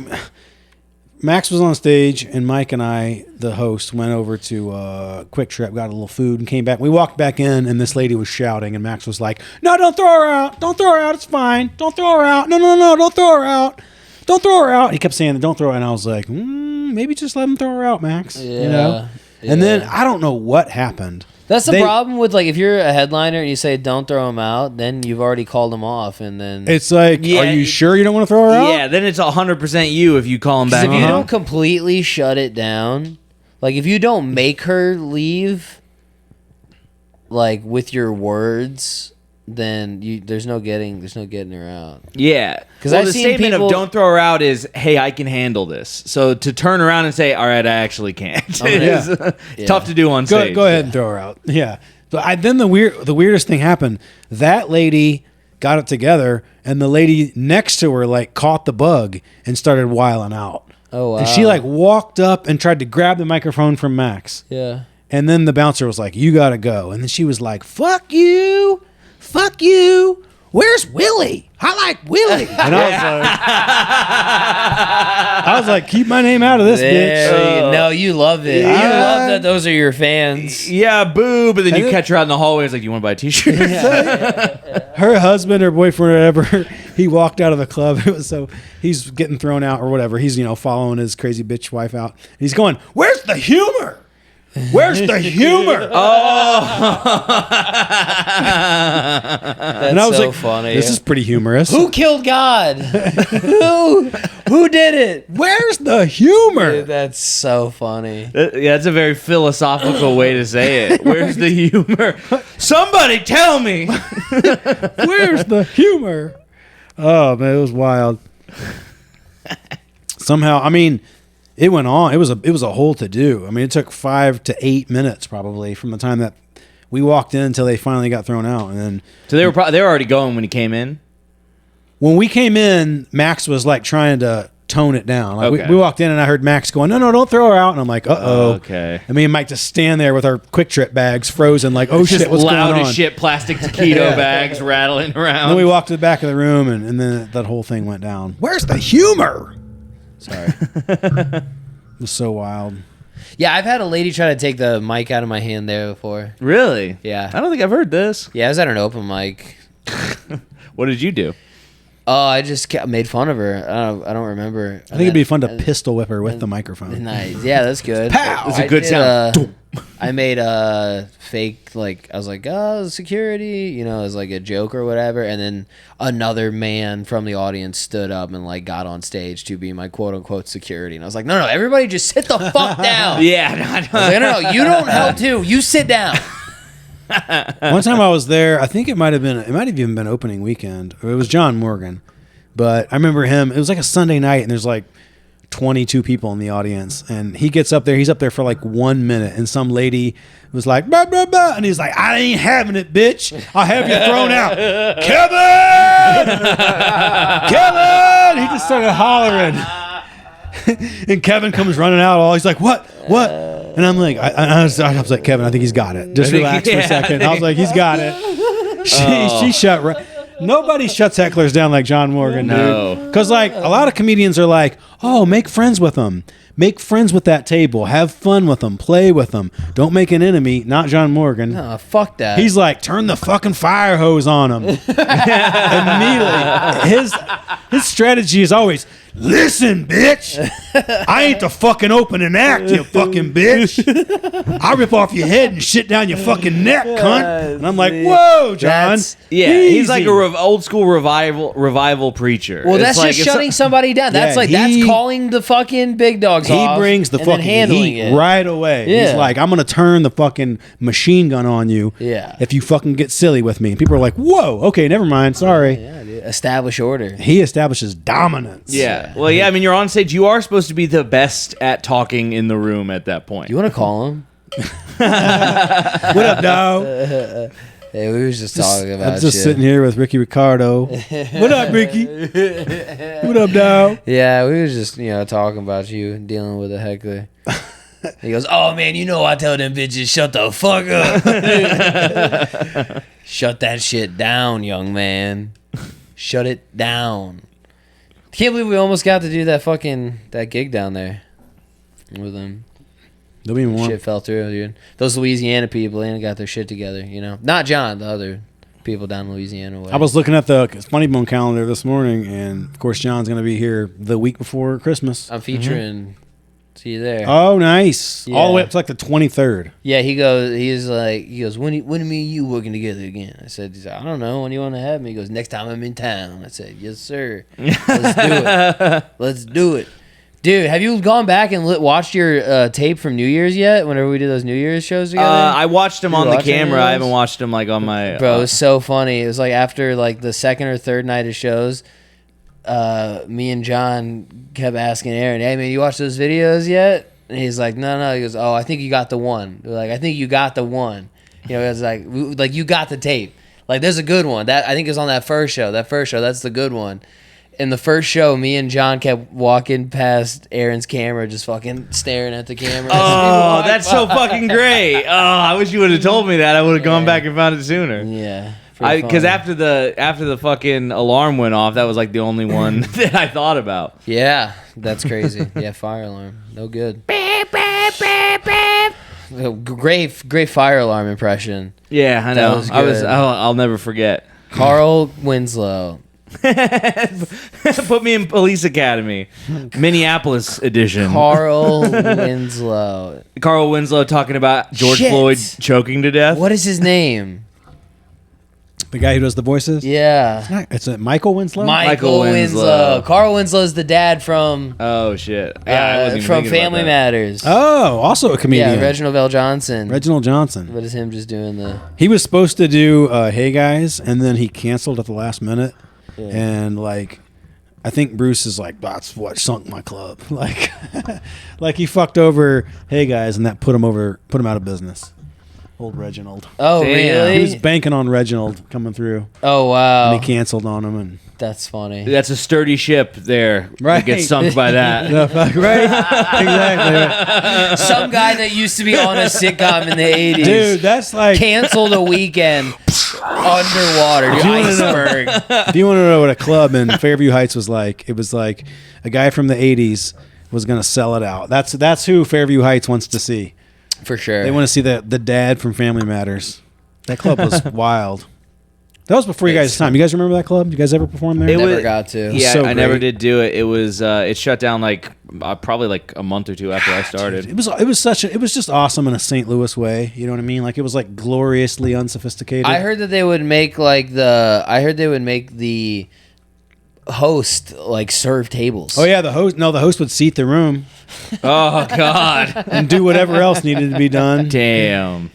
Max was on stage, and Mike and I, the host, went over to Quick Trip, got a little food, and came back. We walked back in, and this lady was shouting, and Max was like, no, don't throw her out. Don't throw her out. It's fine. Don't throw her out. No, don't throw her out. Don't throw her out. He kept saying, don't throw her out. And I was like, maybe just let him throw her out, Max. Yeah. You know? And then I don't know what happened. That's the problem with, like, if you're a headliner and you say don't throw him out, then you've already called him off, and then It's like, Yeah, are you sure you don't want to throw her out? Yeah, then it's 100% you if you call him back. if you don't completely shut it down, like if you don't make her leave, like with your words, then there's no getting her out. Yeah, 'Cause well, I've the seen statement people- of "don't throw her out" is, "Hey, I can handle this." So to turn around and say, "All right, I actually can't," is tough to do on stage. Go ahead and throw her out. Yeah. But then the weirdest thing happened. That lady got it together, and the lady next to her like caught the bug and started wiling out. Oh wow. And she like walked up and tried to grab the microphone from Max. Yeah. And then the bouncer was like, "You gotta go." And then she was like, "Fuck you, fuck you. Where's Willie? I like Willie." And I was like, "Keep my name out of this, bitch." No, you love it. You love that those are your fans. Yeah, boo! But then you then- catch her out in the hallway. It's like, "You want to buy a T-shirt?" Her husband or boyfriend or whatever, he walked out of the club. It was so he's getting thrown out or whatever. He's following his crazy bitch wife out. And he's going, "Where's the humor? Where's the humor?" That's And I was so like, funny. "This is pretty humorous." Who killed God? Who did it? Where's the humor? Dude, that's so funny. Yeah, it's a very philosophical way to say it. Where's the humor? Somebody tell me. Where's the humor? Oh man, it was wild. Somehow, I mean, it went on. It was a whole to do. I mean, it took 5 to 8 minutes probably from the time that we walked in until they finally got thrown out. And then So they were already going when he came in. when we came in, Max was like trying to tone it down. Like Okay. we walked in and I heard Max going, "No, don't throw her out." And I'm like, "Uh-oh." Okay. And me and Mike just stand there with our Quick Trip bags frozen, like, "Oh Just shit, what's loud going on?" as shit, plastic taquito Yeah. bags rattling around. And then we walked to the back of the room, and then that whole thing went down. Where's the humor? Sorry. It was so wild. Yeah, I've had a lady try to take the mic out of my hand there before. Really? Yeah. I don't think I've heard this. Yeah, I was at an open mic. What did you do? Oh, I just made fun of her. I don't remember. I think it'd be fun to pistol whip her with the microphone. Nice. Yeah, that's good. Pow! It's a good sound. I made a fake, like, I was like, "Oh, security," as like a joke or whatever. And then another man from the audience stood up and like got on stage to be my quote unquote security. And I was like, no, everybody just sit the fuck down. Yeah. I was like, no, you don't help too. You sit down. One time I was there, I think it might have even been opening weekend. Or it was John Morgan. But I remember him, it was like a Sunday night and there's like 22 people in the audience. And he gets up there, he's up there for like 1 minute. And some lady was like, "Blah, blah, blah." And he's like, "I ain't having it, bitch. I'll have you thrown out." Kevin! Kevin! He just started hollering. And Kevin comes running out. He's like, "What? And I'm like, I was like, "Kevin, I think he's got it. Just relax for a second." I was like, "He's got it." She shut right. Nobody shuts hecklers down like John Morgan, No. dude. Because like a lot of comedians are like, "Oh, make friends with them. Make friends with that table. Have fun with them. Play with them. Don't make an enemy." Not John Morgan. Oh, fuck that. He's like, "Turn the fucking fire hose on him." Immediately. His strategy is always, "Listen, bitch. I ain't the fucking opening act, you fucking bitch. I'll rip off your head and shit down your fucking neck, cunt." And I'm like, "Whoa, John." Yeah, he's like Easy. a old school revival preacher. well, It's that's like just if shutting somebody down. That's Yeah, that's he- calling the fucking big dogs He off. brings the and then fucking handling heat it. right away. Yeah. He's like, "I'm going to turn the fucking machine gun on you Yeah. if you fucking get silly with me." And people are like, "Whoa, okay, never mind. Sorry." Yeah, dude. Establish order. He establishes dominance. Yeah, Well, yeah. I mean, you're on stage. You are supposed to be the best at talking in the room at that point. You want to call him? What up, dog? Hey, we was just talking about I'm just shit. sitting here with Ricky Ricardo. What up, Ricky? What up, dog? Yeah, we was just, talking about you dealing with a heckler. He goes, oh, man, I tell them bitches, shut the fuck up. Shut that shit down, young man. Shut it down. Can't believe we almost got to do that gig down there with him. There'll be more. Shit fell through, dude. Those Louisiana people, they ain't got their shit together, Not John, the other people down Louisiana way. I was looking at the Funny Bone calendar this morning, and of course, John's going to be here the week before Christmas. I'm featuring. See you there. Oh, nice. Yeah. All the way up to like the 23rd. Yeah, he goes, when are me and you working together again? I said, I don't know, when you want to have me? He goes, next time I'm in town. I said, yes, sir. Let's do it. Let's do it. Dude, have you gone back and watched your tape from New Year's yet? Whenever we did those New Year's shows together? I watched them on the camera. I those? haven't watched them like on my. Bro, it was so funny. It was like after like the second or third night of shows, me and John kept asking Aaron, hey man, you watched those videos yet? And he's like, no. He goes, oh, I think you got the one. We're like, I think you got the one. It's like you got the tape. Like there's a good one. That I think is on that first show. That's the good one. In the first show, me and John kept walking past Aaron's camera, just fucking staring at the camera. Oh, that's so fucking great. Oh, I wish you would have told me that. I would have gone back and found it sooner. Yeah. Because after the fucking alarm went off, that was like the only one that I thought about. Yeah, that's crazy. Yeah, fire alarm. No good. Great fire alarm impression. Yeah, I know. was good. I'll never forget. Carl Winslow. Put me in Police Academy, Minneapolis edition. Carl Winslow. Carl Winslow talking about George Shit. Floyd choking to death. What is his name? The guy who does the voices? Yeah. It's Michael Winslow? Michael Winslow. Carl Winslow's the dad from Oh shit! Yeah, I wasn't even from thinking about Family that. Matters. Oh, also a comedian. Yeah, Reginald L. Johnson. Reginald Johnson. But it's him just doing the... He was supposed to do Hey Guys, and then he canceled at the last minute. Yeah. And like, I think Bruce is like, that's what sunk my club. Like, like he fucked over Hey Guys, and that put him out of business. Old Reginald. Oh, Damn. really? He was banking on Reginald coming through, Oh, wow. and he canceled on him. And That's funny. That's a sturdy ship there. Right. That gets sunk by that. the fuck, right? Exactly. Some guy that used to be on a sitcom in the 80s. Dude, that's like, Canceled a weekend underwater. Dude, you wanna know- iceberg. if you want to know what a club in Fairview Heights was like, it was like a guy from the 80s was going to sell it out. That's who Fairview Heights wants to see. For sure. They want to see the dad from Family Matters. That club was wild. That was before you guys' time. You guys remember that club? You guys ever perform there? It Never was- got to. Yeah, so I never great. did do it. It was it shut down like probably like a month or two after I started. It was just awesome in a St. Louis way. You know what I mean? Like it was like gloriously unsophisticated. I heard that they would make the host like serve tables. Oh yeah, the host would seat the room Oh God! and do whatever else needed to be done. Damn.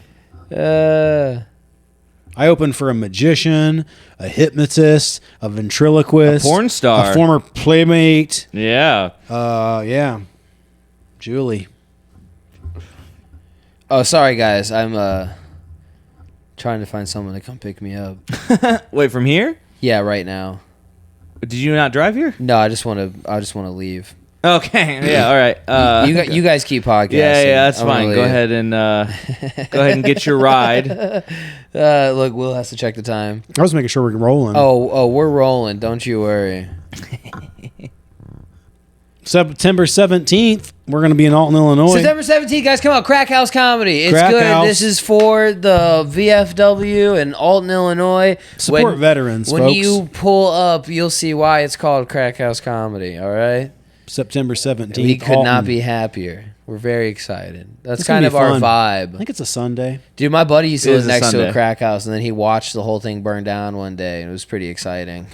I opened for a magician, a hypnotist, a ventriloquist, A porn star. a former playmate. Yeah. Yeah, Julie. Oh, sorry guys. I'm trying to find someone to come pick me up. Wait, from here? Yeah, right now. Did you not drive here? No, I just want to leave. Okay. Yeah. All right. You guys keep podcasting. Yeah. That's I'm gonna fine. leave. Go ahead and get your ride. Look, Will has to check the time. I was making sure we're rolling. Oh, we're rolling. Don't you worry. September 17th, we're going to be in Alton, Illinois. September 17th, guys, come out. Crack House Comedy. It's Crack good. House. This is for the VFW in Alton, Illinois. Support veterans, When folks. you pull up, you'll see why it's called Crack House Comedy, all right? September 17th. We could not Alton. be happier. We're very excited. That's It's gonna kind be of our fun. I vibe. think it's a Sunday. Dude, my buddy used to It live is a next to Sunday. a crack house, and then he watched the whole thing burn down one day, and it was pretty exciting.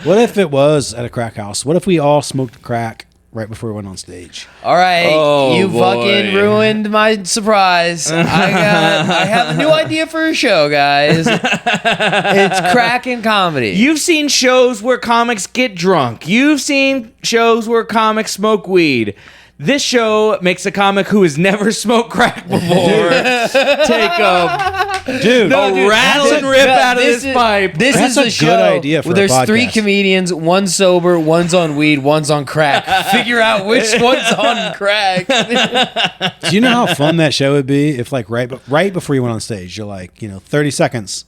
What if it was at a crack house? What if we all smoked crack right before we went on stage. All right, Oh, you boy. fucking ruined my surprise. I have a new idea for a show, guys. It's crack and comedy. You've seen shows where comics get drunk. You've seen shows where comics smoke weed. This show makes a comic who has never smoked crack before take a rattling rip out of this pipe. This That's is a the good show idea for where a there's 3 podcast. comedians, one sober, one's on weed, one's on crack. Figure out which one's on crack. Do you know how fun that show would be if, like, right before you went on stage, you're like, 30 seconds,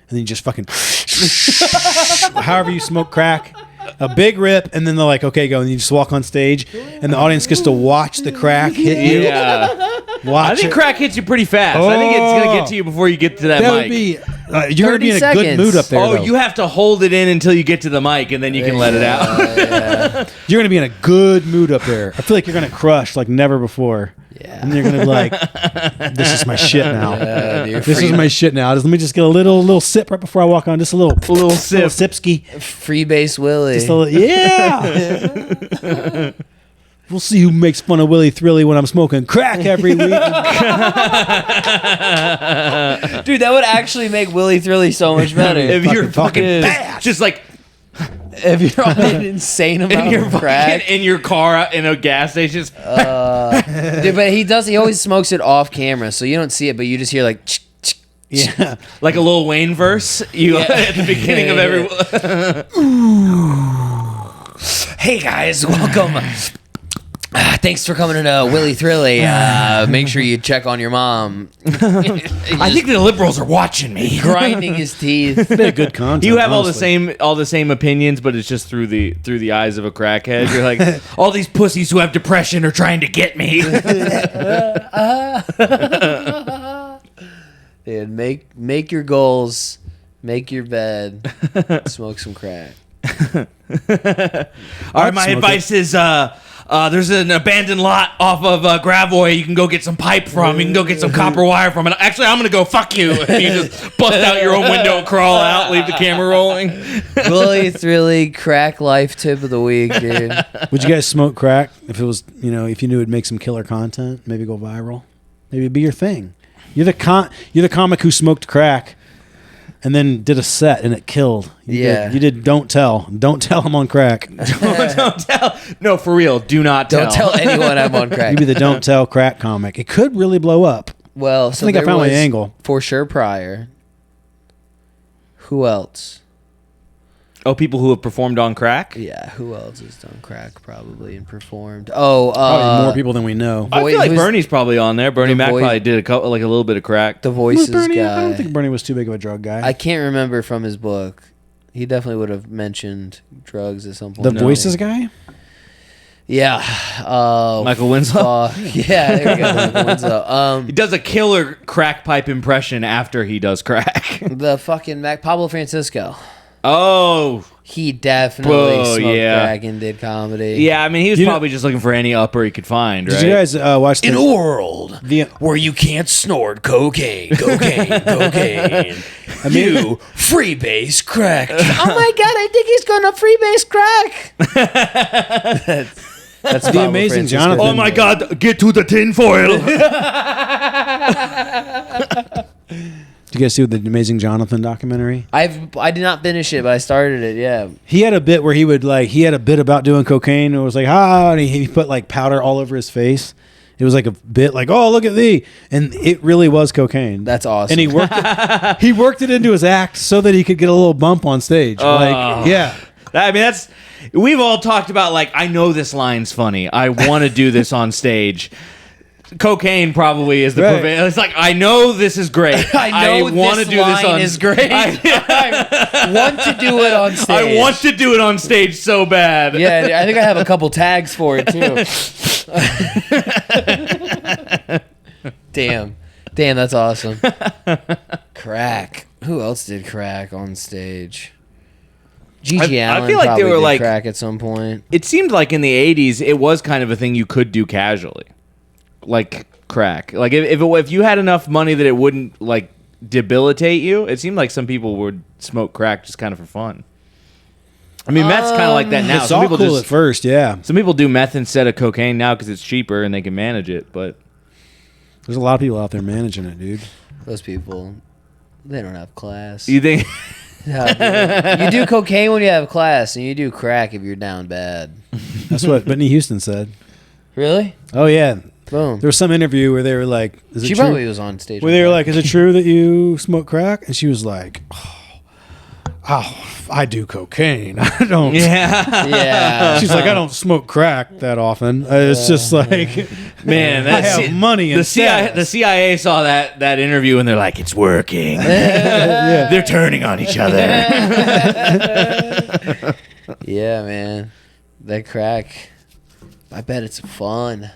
and then you just fucking, however you smoke crack, a big rip, and then they're like, okay, go, and you just walk on stage, and the audience gets to watch the crack hit you. Yeah. Watch I think it. crack hits you pretty fast. I think it's going to get to you before you get to that That mic. would be. You're gonna be in a 30 good seconds. mood up there. Oh, though. you have to hold it in until you get to the mic, and then you can let it out. You're gonna be in a good mood up there. I feel like you're gonna crush like never before. Yeah. And you're gonna be like, "This is my shit now. Dude, This is my shit now. Just, let me just get a little sip right before I walk on. Just a little sip. sipski. Freebase Willie. Just a little, yeah. We'll see who makes fun of Willie Thrilly when I'm smoking crack every week. Dude, that would actually make Willie Thrilly so much better. If you're fucking fucking fast. just like If you're on an insane in amount your of crack. in your car in a gas station. Just, Dude, but he always smokes it off camera, so you don't see it, but you just hear like Yeah. like a Lil Wayne verse at the beginning of every. hey guys, welcome. Thanks for coming to Willie Thrilly. Make sure you check on your mom. I think the liberals are watching me. Grinding his teeth. Bit of good content. You have honestly. all the same opinions, but it's just through the eyes of a crackhead. You're like, all these pussies who have depression are trying to get me. Dude, make your goals, make your bed, smoke some crack. All right, my smoke advice is there's an abandoned lot off of Gravoy. You can go get some pipe from. You can go get some copper wire from. And actually, I'm gonna go fuck you. And you just bust out your own window, crawl out, leave the camera rolling. Willie Thrilly crack life tip of the week, dude. Would you guys smoke crack if it was, if you knew it'd make some killer content, maybe go viral, maybe it'd be your thing. You're the comic who smoked crack, and then did a set and it killed. You did. Don't tell I'm on crack. Don't tell. No, for real. Do not tell. Don't tell anyone I'm on crack. You'd be the don't tell crack comic. It could really blow up. Well, so think I there found my was angle. For sure Pryor. Who else? Oh, people who have performed on crack? Yeah, who else has done crack probably and performed? Oh, Probably more people than we know. I feel like who's Bernie's probably on there. Bernie the Mac voice- probably did a little bit of crack. the voices Bernie, I guy. don't think Bernie was too big of a drug guy. I can't remember from his book. He definitely would have mentioned drugs at some point. the voices guy? Yeah. Michael Winslow? Yeah, there we go. Michael Winslow. He does a killer crack pipe impression after he does crack. The fucking Pablo Francisco. Oh, He definitely smoked yeah. crack and did comedy. yeah. I mean, he was You know- probably just looking for any upper he could find, right? Did you guys watch In a the world where you can't snort cocaine, you freebase crack. Oh my god, I think he's gonna freebase crack. That's The Pablo Amazing Francisco. Jonathan. Oh my God! Get to the tinfoil. Did you guys see the Amazing Jonathan documentary? I did not finish it, but I started it. Yeah. He had a bit where he had a bit about doing cocaine. And it was like, and he put like powder all over his face. It was like a bit like, oh, look at thee. And it really was cocaine. That's awesome. And he worked it into his act so that he could get a little bump on stage. Yeah. I mean, we've all talked about, like, I know this line's funny. I want to do this on stage. Cocaine probably is the Right. prevailing. It's like, I know this is great. I know wanna this do this line on is great. I want to do it on stage. I want to do it on stage so bad. Yeah, I think I have a couple tags for it too. Damn, that's awesome. Crack. Who else did crack on stage? Gigi I Allen. feel like they probably were did like- crack at some point. It seemed like in the 80s, it was kind of a thing you could do casually. Like crack. Like if you had enough money that it wouldn't like debilitate you, it seemed like some people would smoke crack just kind of for fun. I mean, meth's kind of like that now. It's all cool at first, yeah. Some people do meth instead of cocaine now because it's cheaper and they can manage it. But there's a lot of people out there managing it, dude. Those people, they don't have class. you think? No, dude. You do cocaine when you have class, and you do crack if you're down bad. That's what Whitney Houston said. Really? Oh yeah. Boom. There was some interview where they were like, "Is it She true?" probably was on stage. Where they were like, "Is it true that you smoke crack?" And she was like, "Oh, I do cocaine. I don't." Yeah. yeah. She's like, "I don't smoke crack that often. It's just like, Man, I have money." The CIA saw that interview and they're like, it's working. They're turning on each other. Yeah, man. That crack. I bet it's fun.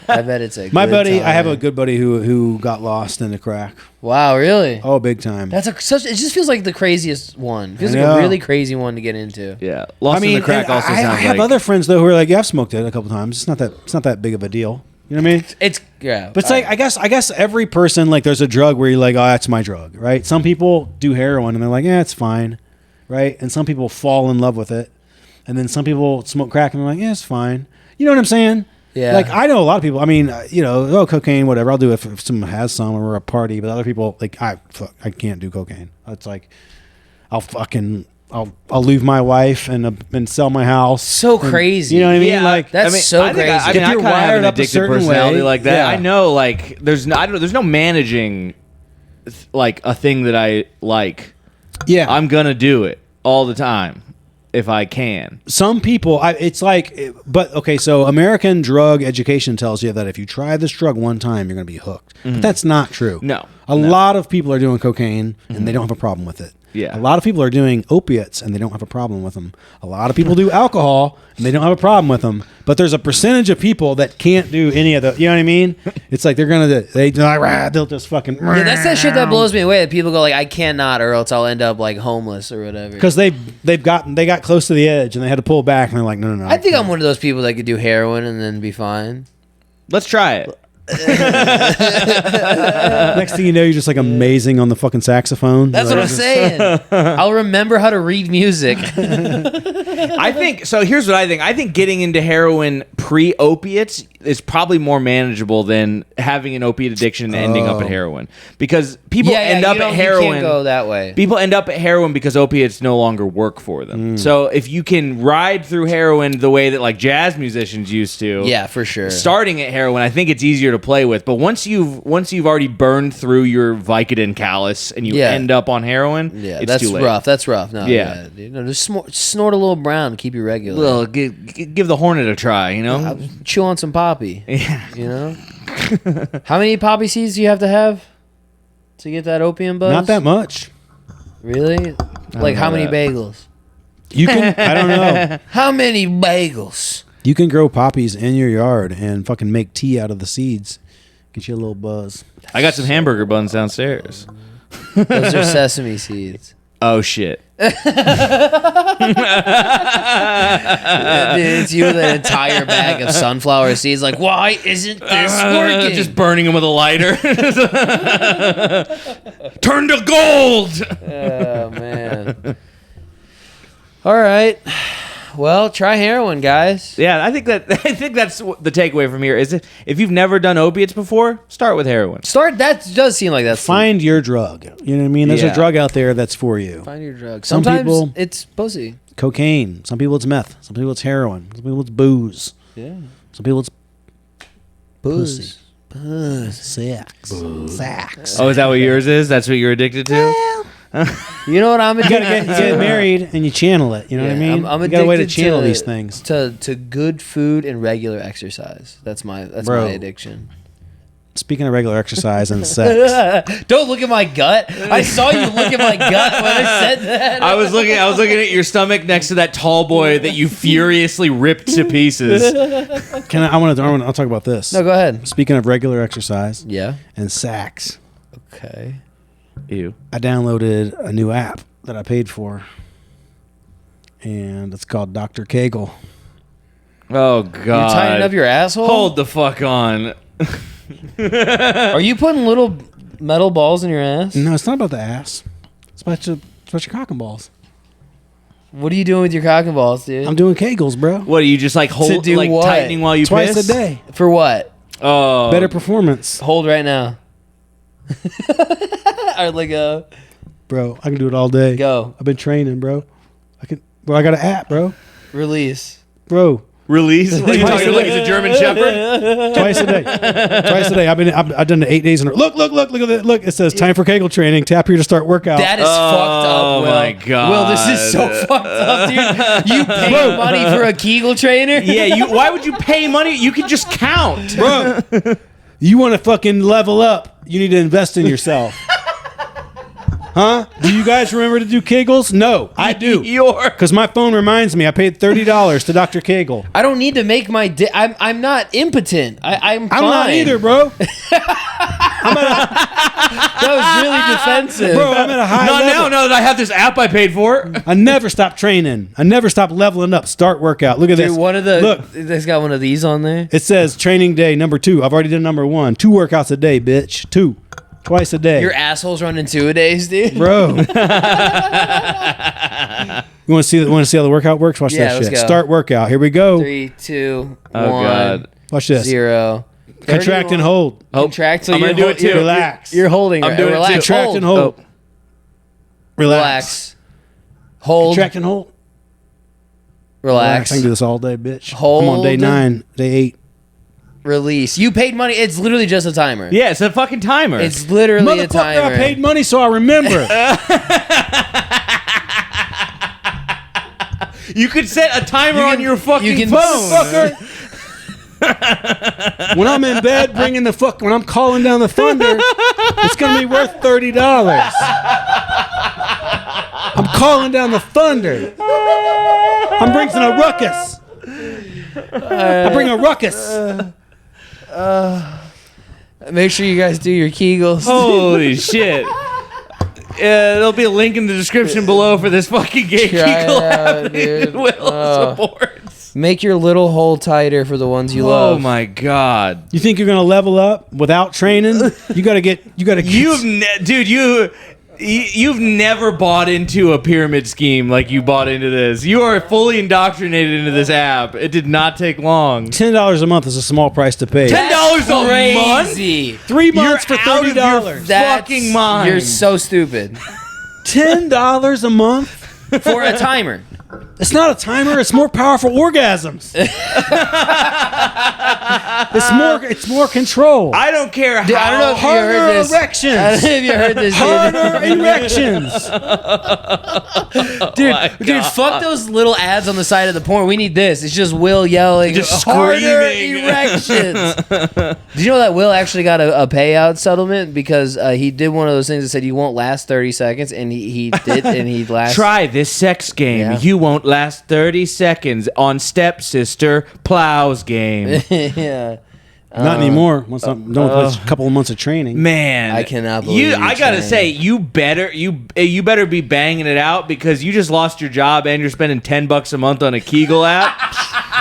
I bet it's a My good buddy, time. I have a good buddy who got lost in the crack. Wow, really? Oh, big time. That's such. It just feels like the craziest one. It feels I like a know. really crazy one to get into. Yeah. Lost in the crack and also I sounds have like... other friends though who are like, "Yeah, I've smoked it a couple times. It's not that big of a deal." You know what I mean? It's yeah. But it's like I guess every person, like, there's a drug where you're like, "Oh, that's my drug," right? Some people do heroin and they're like, "Yeah, it's fine," right? And some people fall in love with it, and then some people smoke crack and they're like, "Yeah, it's fine." You know what I'm saying? Yeah. Like, I know a lot of people. I mean, cocaine, whatever. I'll do it if someone has some or we're at a party. But other people, like, I can't do cocaine. It's like, I'll leave my wife and sell my house. So and- crazy. You know what I mean? Yeah, Like, that's so I think crazy. I If you're kinda have wired an up a addictive certain personality way, like that. yeah. I know, like, there's no managing, like, a thing that I like. yeah. I'm gonna do it all the time if I can. Some people, it's like, but okay, so American drug education tells you that if you try this drug one time, you're going to be hooked. But that's not true. No. A lot of people are doing cocaine and they don't have a problem with it. Yeah. A lot of people are doing opiates and they don't have a problem with them. A lot of people do alcohol and they don't have a problem with them. But there's a percentage of people that can't do any of the, you know what I mean? It's like they'll just fucking. Yeah, that's that shit that blows me away. That people go like, I cannot, or else I'll end up like homeless or whatever. Because they got close to the edge and they had to pull back and they're like, no. I think I'm one of those people that could do heroin and then be fine. Let's try it. Next thing you know, you're just like amazing on the fucking saxophone. That's Like, what I'm saying. I'll remember how to read music. I think so. Here's what I think. I think getting into heroin pre-opiates is probably more manageable than having an opiate addiction and ending up at heroin, because people end up at heroin. You can't go that way. People end up at heroin because opiates no longer work for them. So if you can ride through heroin the way that like jazz musicians used to, Yeah, for sure. starting at heroin, I think it's easier to play with. But once you've already burned through your Vicodin callus and you Yeah. end up on heroin, Yeah, it's that's too late. rough. That's rough. No, Yeah. dude. No, just snort a little brown, keep you regular. Well, give the Hornet a try, you know? Chew on some poppy. Yeah. You know. How many poppy seeds do you have to get that opium buzz? not that much. Really? Like how know many that. bagels? You can. I don't know. How many bagels? You can grow poppies in your yard and fucking make tea out of the seeds. Get you a little buzz. I got some hamburger buns downstairs. Those are sesame seeds. Oh, shit. Dude, it's you with an entire bag of sunflower seeds. Like, why isn't this working? Just burning them with a lighter. Turn to gold. Oh man. All right. Well, try heroin, guys. Yeah, I think that's what the takeaway from here is if you've never done opiates before, start with heroin. That does seem like that's Find your drug. You know what I mean? There's Yeah. a drug out there that's for you. find your drug. Some Sometimes people- it's pussy. Cocaine. Some people it's meth. Some people it's heroin. Some people it's booze. Yeah. Some people it's Booze. sex. Sex. Oh, is that what yours is? That's what you're addicted to? You know what I'm You addicted gotta get married and you channel it. You know what I mean? I'm you got a way to addicted channel these things. To good food and regular exercise. That's my Bro. addiction. Speaking of regular exercise and sex, Don't look at my gut. I saw you look at my gut when I said that. I was looking at your stomach next to that tall boy that you furiously ripped to pieces. I'll talk about this. No, go ahead. Speaking of regular exercise Yeah. and sex, Okay. Ew. I downloaded a new app that I paid for, and it's called Dr. Kegel. Oh, God. You're tightening up your asshole? Hold the fuck on. Are you putting little metal balls in your ass? No, it's not about the ass. It's about your cock and balls. What are you doing with your cock and balls, dude? I'm doing Kegels, bro. What are you just like hold do like what? tightening while you Twice piss? a day. For what? Oh, Better performance. Hold right now. Or like a Bro, I can do it all day. go. I've been training, bro. I got an app, bro. Release. Bro, release. What are you talking like he's a German Shepherd? twice a day. Twice a day. I've done it 8 days in a row. Look at that. Look, it says time for Kegel training. Tap here to start workout. That is fucked up, Oh Will. my God. Will, this is so fucked up, dude. You pay money for a Kegel trainer? Yeah, why would you pay money? You can just count. Bro, you want to fucking level up, you need to invest in yourself. Huh? Do you guys remember to do Kegels? No, I do. Because my phone reminds me. I paid $30 to Dr. Kegel. I don't need to make my I'm not impotent. I'm fine. I'm not either, bro. That was really defensive. Bro, I'm at a high Not level. now that I have this app I paid for. I never stop training. I never stop leveling up. Start workout. Look at Dude, this. one of the Look, it's got one of these on there. it says training day number 2. I've already done number 1. 2 workouts a day, bitch. 2. Twice a day. Your asshole's running 2-a-days, dude. Bro. You want to see how the workout works? Watch Yeah, that let's shit. go. Start workout. Here we go. 3, 2, Oh, 1, God. Watch this. 0. Contract and 31. hold. Contract. So I'm gonna you're do it too. Relax. You're holding. I'm right? doing it too. Relax. Contract Hold. and hold. Oh. Relax. Hold. Contract and hold. Relax. I can do this all day, bitch. Hold. I'm on day 9, day 8. Release. You paid money. It's literally just a timer. Yeah, it's a fucking timer. It's literally a Motherfucker, timer. I paid money so I remember. You could set a timer You on can- your fucking you can- phone. Motherfucker. When I'm in bed bringing when I'm calling down the thunder, it's going to be worth $30. I'm calling down the thunder. I'm bringing a ruckus. I bring a ruckus. Make sure you guys do your Kegels. Holy shit. There'll be a link in the description below for this fucking gay Try it Kegel out, app that dude. Will supports. Make your little hole tighter for the ones you love. Oh my God. You think you're going to level up without training? You got to get. You've never bought into a pyramid scheme like you bought into this. You are fully indoctrinated into this app. It did not take long. $10 a month is a small price to pay. $10 a month? Crazy. 3 months You're for out of your $30. fucking mind. You're so stupid. $10 a month? For a timer. It's not a timer. It's more powerful orgasms. It's more control. I don't care Dude, how I don't know if you Harder heard this. erections. I don't know if you heard this, Harder erections. dude, fuck those little ads on the side of the porn. We need this. It's just Will yelling, Just harder screaming. erections. Did you know that Will actually got a payout settlement because he did one of those things that said you won't last 30 seconds, and he did, and he lasted. Try this sex game. Yeah. You won't last 30 seconds on Stepsister Plow's game. Yeah. Not anymore. Once I'm done with a couple of months of training. Man, I cannot believe you I gotta trained. say, you better be banging it out because you just lost your job and you're spending $10 a month on a Kegel app.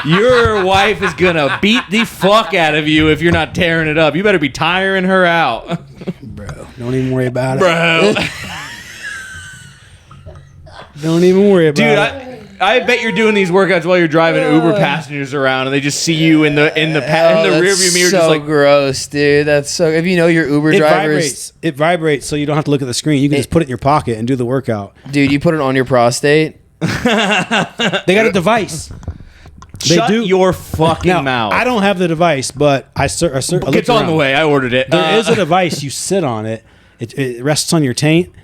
Your wife is gonna beat the fuck out of you if you're not tearing it up. You better be tiring her out, Bro, don't even worry about it. bro. Don't even worry about Dude, it. I bet you're doing these workouts while you're driving Uber passengers around, and they just see you in the rearview mirror, so just like gross, dude. That's so. If you know your Uber It drivers, vibrates. It vibrates, so you don't have to look at the screen. You can just put it in your pocket and do the workout. dude, you put it on your prostate. They got a device. They shut do. your fucking Now, mouth. I don't have the device, but I looked It's on the around. way. I ordered it. There is a device. You sit on it. It rests on your taint,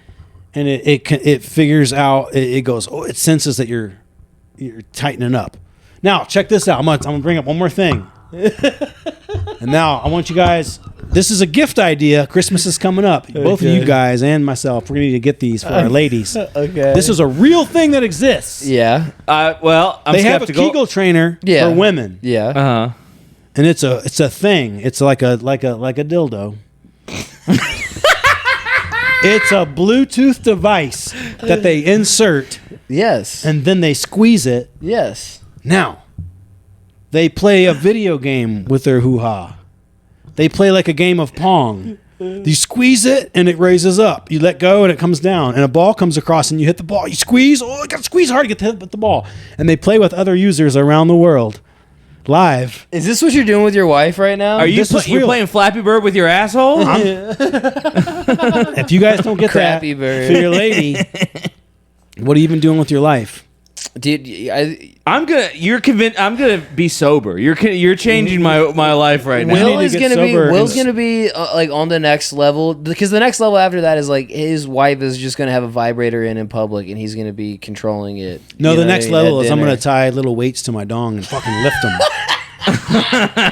and it figures out. It goes. Oh, it senses that you're tightening up. Now check this out. I'm gonna bring up one more thing. And now I want you guys. This is a gift idea. Christmas is coming up. Both of you guys and myself. We're gonna need to get these for our ladies. Okay. This is a real thing that exists. Yeah. Well, I'm They have a skeptical. Kegel trainer Yeah. for women. Yeah. Uh-huh. And it's a thing. It's like a dildo. It's a Bluetooth device that they insert Yes. and then they squeeze it. Yes. Now, they play a video game with their hoo-ha. They play like a game of Pong. You squeeze it and it raises up. You let go and it comes down. And a ball comes across and you hit the ball. You squeeze. Oh, I got to squeeze hard to get to hit the ball. And they play with other users around the world live. Is this what you're doing with your wife right now? Are you This is you're real. playing Flappy Bird with your asshole? If you guys don't get Crappy that bird. for your lady, what are you even doing with your life? Dude, You're convinced. I'm gonna be sober. You're changing my life right now. need Will to is get gonna be sober Will's and- gonna be like on the next level, because the next level after that is like his wife is just gonna have a vibrator in public and he's gonna be controlling it. No, You the know next what I mean, level at is I'm dinner. going to tie little weights to my dong and fucking lift them.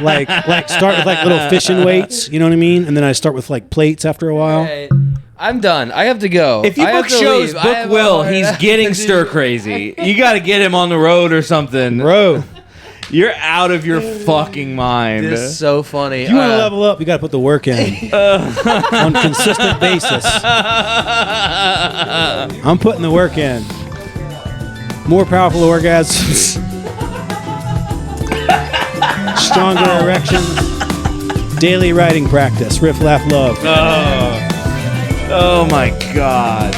like start with like little fishing weights, you know what I mean? And then I start with like plates after a while. Alright, I'm done. I have to go. If you I have book to shows, leave. I book have Will. a- He's getting stir crazy. You got to get him on the road or something. Bro, You're out of your fucking mind. This is so funny. if you want to level up, you got to put the work in on a consistent basis. I'm putting the work in. More powerful orgasms. Stronger erections. Daily writing practice. Riff, laugh, love. Oh my god.